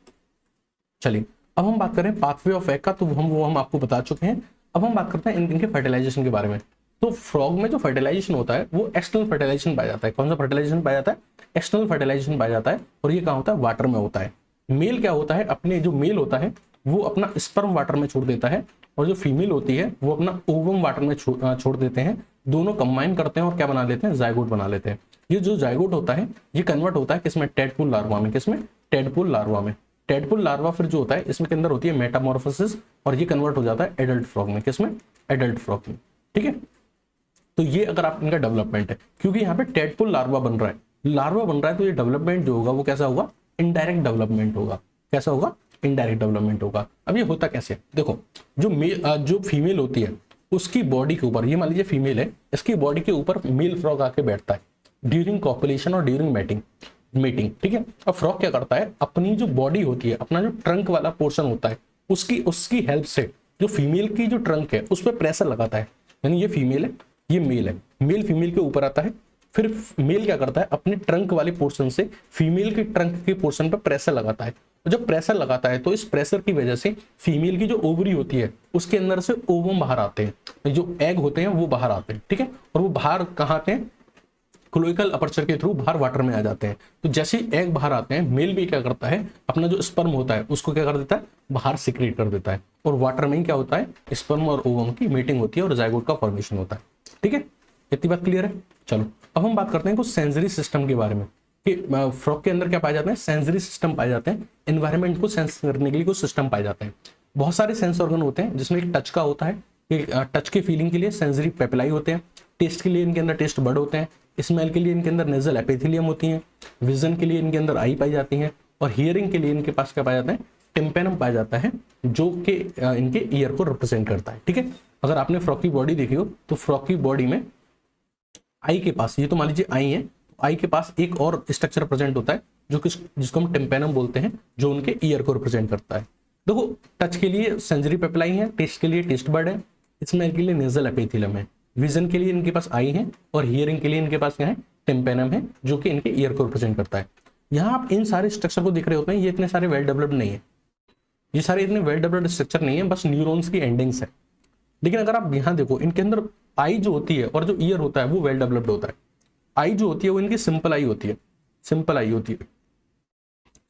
चलिए अब हम बात करें पाथवे ऑफ एग का, तो हम आपको बता चुके हैं। अब हम बात करते हैं इनके फर्टिलाइजेशन के बारे में। तो फ्रॉग में जो फर्टिलाइजेशन होता है वो एक्सटर्नल फर्टिलाइजेशन पाया जाता है। कौन सा फर्टिलाइजेशन पाया जाता है, एक्सटर्नल फर्टिलाइजेशन पाया जाता है, और ये कहाँ होता है, वाटर में होता है। मेल क्या होता है, अपने जो मेल होता है वो अपना स्पर्म वाटर में छोड़ देता है, और जो फीमेल होती है वो अपना ओवम वाटर में छोड़ देते हैं। दोनों कंबाइन करते हैं और क्या बना लेते हैं, जायगोट बना लेते हैं। ये जो जायगोट होता है ये कन्वर्ट होता है किसमें, टेडपोल लार्वा में। किसमें, टेडपोल लार्वा में। टेडपोल लार्वा फिर जो होता है इसमें के अंदर होती है मेटामॉर्फोसिस, और ये कन्वर्ट हो जाता है एडल्ट फ्रॉग में। किसमें, एडल्ट फ्रॉग में। ठीक है, तो ये अगर आप इनका डेवलपमेंट है, क्योंकि यहाँ पे टेडपोल लार्वा बन रहा है, तो ये डेवलपमेंट जो होगा वो कैसा होगा, इनडायरेक्ट डेवलपमेंट होगा। कैसा होगा, इनडायरेक्ट डेवलपमेंट होगा। अब ये होता कैसे, देखो जो फीमेल होती है उसकी बॉडी के ऊपर, ये मान लीजिए फीमेल है, इसकी बॉडी के ऊपर मेल फ्रॉग आके बैठता है ड्यूरिंग कॉपुलेशन और ड्यूरिंग मेटिंग। ठीक है, अब फ्रॉग क्या करता है, अपनी जो बॉडी होती है, अपना जो ट्रंक वाला पोर्शन होता है, उसकी हेल्प से जो फीमेल की जो ट्रंक है उस पर प्रेशर लगाता है। यानी ये फीमेल है, ये मेल है, मेल फीमेल के ऊपर आता है, फिर मेल क्या करता है, अपने ट्रंक वाले पोर्शन से फीमेल के ट्रंक के पोर्शन पर प्रेशर लगाता है। जब प्रेशर लगाता है तो इस प्रेशर की वजह से फीमेल की जो ओवरी होती है उसके अंदर से ओवम बाहर आते हैं, जो एग होते हैं वो बाहर आते हैं। ठीक है, और वो बाहर कहाँ आते हैं, क्लोइकल अपर्चर के थ्रू बाहर वाटर में आ जाते हैं। तो जैसे ही एग बाहर आते हैं, मेल भी क्या करता है, अपना जो स्पर्म होता है उसको क्या कर देता है, बाहर सिक्रेट कर देता है, और वाटर में ही क्या होता है, स्पर्म और ओवम की मीटिंग होती है और जायगोट का फॉर्मेशन होता है। ठीक है, इतनी बात क्लियर है। चलो अब हम बात करते हैं कुछ सेंसरी सिस्टम के बारे में, कि फ्रॉग के अंदर क्या पाए जाते हैं, सेंसरी सिस्टम पाए जाते हैं। एनवायरनमेंट को सेंस करने के लिए कुछ सिस्टम पाए जाते हैं। बहुत सारे सेंस ऑर्गन होते हैं, जिसमें एक टच का होता है, टच के फीलिंग के लिए सेंसरी पेपिलाई होते हैं, टेस्ट के लिए इनके अंदर टेस्ट बड होते हैं, स्मेल के लिए इनके अंदर नेजल एपिथेलियम होती हैं, विजन के लिए इनके अंदर आई पाई जाती हैं, और हियरिंग के लिए इनके पास क्या पाया जाता है, टिम्पेनम पाया जाता है, जो कि इनके ईयर को रिप्रेजेंट करता है। ठीक है, अगर आपने फ्रॉग की बॉडी देखी हो तो फ्रॉग की बॉडी में आई के पास, ये तो मान लीजिए आई है, आई के पास एक और स्ट्रक्चर प्रेजेंट होता है जिसको हम टिम्पेनम बोलते हैं, जो उनके ईयर को रिप्रेजेंट करता है। देखो, टच के लिए सेंसरी पेपिलाई है, टेस्ट के लिए टेस्ट बर्ड है, स्मेल के लिए नेजल एपिथेलियम है, विजन के लिए इनके पास आई है, और हियरिंग के लिए इनके पास क्या है, टिम्पेनम है, जो कि इनके ईयर को रिप्रेजेंट करता है। यहाँ आप इन सारे स्ट्रक्चर को देख रहे होते हैं, ये इतने सारे वेल डेवलप्ड नहीं है, ये सारे इतने वेल डेवलप्ड स्ट्रक्चर नहीं है, बस न्यूरॉन्स की एंडिंग्स है। लेकिन अगर आप यहाँ देखो, इनके अंदर आई जो होती है और जो ईयर होता है वो वेल डेवलप्ड होता है। आई जो होती है वो इनकी सिंपल आई होती है, सिंपल आई होती है,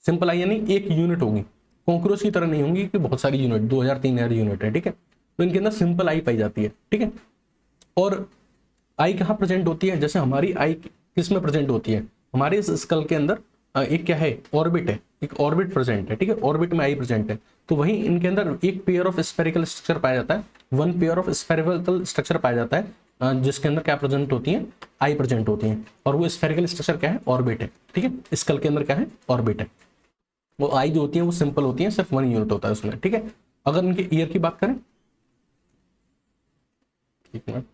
सिंपल आई यानी एक यूनिट होगी, कॉकरोच की तरह नहीं होंगी कि बहुत सारी यूनिट, 2000-3000 यूनिट है। ठीक है, तो इनके अंदर सिंपल आई पाई जाती है। ठीक है, और आई कहाँ प्रेजेंट होती है, जैसे हमारी आई किस में प्रेजेंट होती है, हमारे इस स्कल के अंदर एक क्या है, ऑर्बिट है, एक ऑर्बिट प्रेजेंट है। ठीक है, ऑर्बिट में आई प्रेजेंट है, तो वही इनके अंदर एक पेयर ऑफ स्फेरिकल स्ट्रक्चर पाया जाता है, one pair of spherical structure पाया जाता है, जिसके अंदर क्या प्रेजेंट होती है, आई प्रेजेंट होती है, और वो स्फेरिकल स्ट्रक्चर क्या है, ऑर्बिट है। ठीक है, स्कल के अंदर क्या है, ऑर्बिट है। वो आई जो होती है वो सिंपल होती है, सिर्फ 1 यूनिट होता है उसमें। ठीक है, अगर इनके ईयर की बात करें, एक मिनट,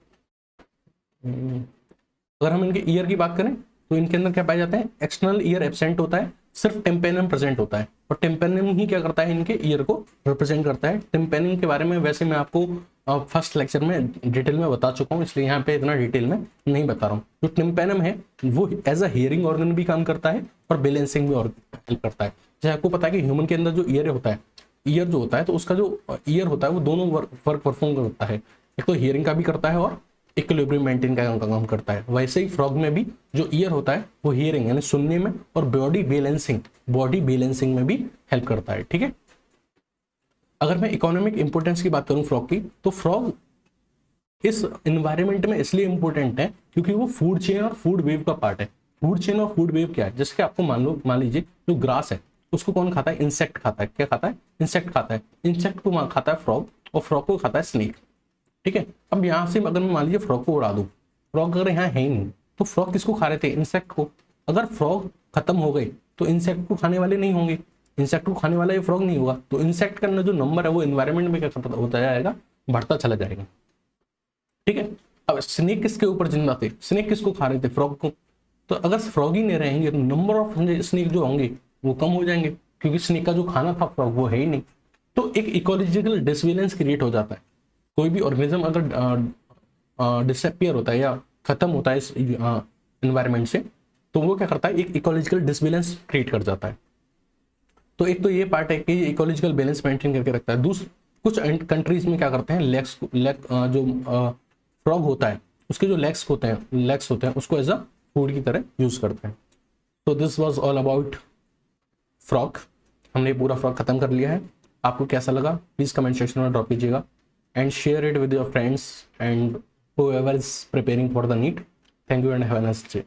अगर हम इनके ईयर की बात करें तो इनके अंदर क्या पाया जाता है, एक्सटर्नल ईयर एब्सेंट होता है, सिर्फ टिम्पेनम प्रेजेंट होता है, और टिम्पेनम ही क्या करता है, इनके ईयर को रिप्रेजेंट करता है। टिम्पेनम के बारे में वैसे मैं आपको फर्स्ट लेक्चर में डिटेल में बता चुका हूँ, इसलिए यहाँ पे इतना डिटेल में नहीं बता रहा हूँ। जो टिम्पेनम है वो एज अ हियरिंग ऑर्गन भी काम करता है और बैलेंसिंग भी हेल्प करता है। जैसे आपको पता है कि ह्यूमन के अंदर जो ईयर होता है, ईयर जो होता है तो उसका जो ईयर होता है वो दोनों वर्क परफॉर्म करता है, एक तो हियरिंग का भी करता है और इक्विलिब्रियम मेंटेन का काम करता है। वैसे ही फ्रॉग में भी जो ईयर होता है वो हियरिंग यानी सुनने में और बॉडी बैलेंसिंग में भी हेल्प करता है। ठीक है, अगर मैं इकोनॉमिक इंपोर्टेंस की बात करूं फ्रॉग की, तो फ्रॉग इस एनवायरनमेंट में इसलिए इंपॉर्टेंट है क्योंकि वो फूड चेन और फूड वेव का पार्ट है। फूड चेन और फूड वेव क्या है, जैसे कि आपको मान लीजिए जो ग्रास है उसको कौन खाता है, इंसेक्ट खाता है। क्या खाता है, इंसेक्ट खाता है। इंसेक्ट को खाता है फ्रॉग, और फ्रॉग को खाता है स्नेक। ठीक है, अब यहाँ से अगर मैं मान लीजिए फ्रॉग को उड़ा दूं, फ्रॉग अगर यहाँ है ही नहीं तो फ्रॉग किसको खा रहे थे, इंसेक्ट को। अगर फ्रॉग खत्म हो गए तो इंसेक्ट को खाने वाले नहीं होंगे, इंसेक्ट को खाने वाला ये फ्रॉग नहीं होगा, तो इंसेक्ट का जो नंबर है वो एनवायरनमेंट में क्या होता जाएगा, बढ़ता चला जाएगा। ठीक है, अब स्नेक किसके ऊपर जिंदा थे, स्नेक किसको खा रहे थे, फ्रॉग को। तो अगर फ्रॉग ही नहीं रहेंगे तो नंबर ऑफ स्नेक जो होंगे वो कम हो जाएंगे, क्योंकि स्नेक का जो खाना था फ्रॉग वो है ही नहीं। तो एक इकोलॉजिकल डिसबैलेंस क्रिएट हो जाता है। कोई भी ऑर्गेनिज्म अगर डिसअपियर होता है या खत्म होता है इस एनवायरनमेंट से, तो वो क्या करता है, एक इकोलॉजिकल डिसबैलेंस क्रिएट कर जाता है। तो एक तो ये पार्ट है कि इकोलॉजिकल बैलेंस मेंटेन करके रखता है। दूसरा, कुछ कंट्रीज में क्या करते हैं, जो फ्रॉग होता है उसके जो लेग्स होते हैं उसको एज अ फूड की तरह यूज करते हैं। तो this was all about frog. हमने पूरा फ्रॉग खत्म कर लिया है। आपको कैसा लगा प्लीज कमेंट सेक्शन में ड्रॉप कीजिएगा, and share it with your friends and whoever is preparing for the NEET. Thank you and have a nice day.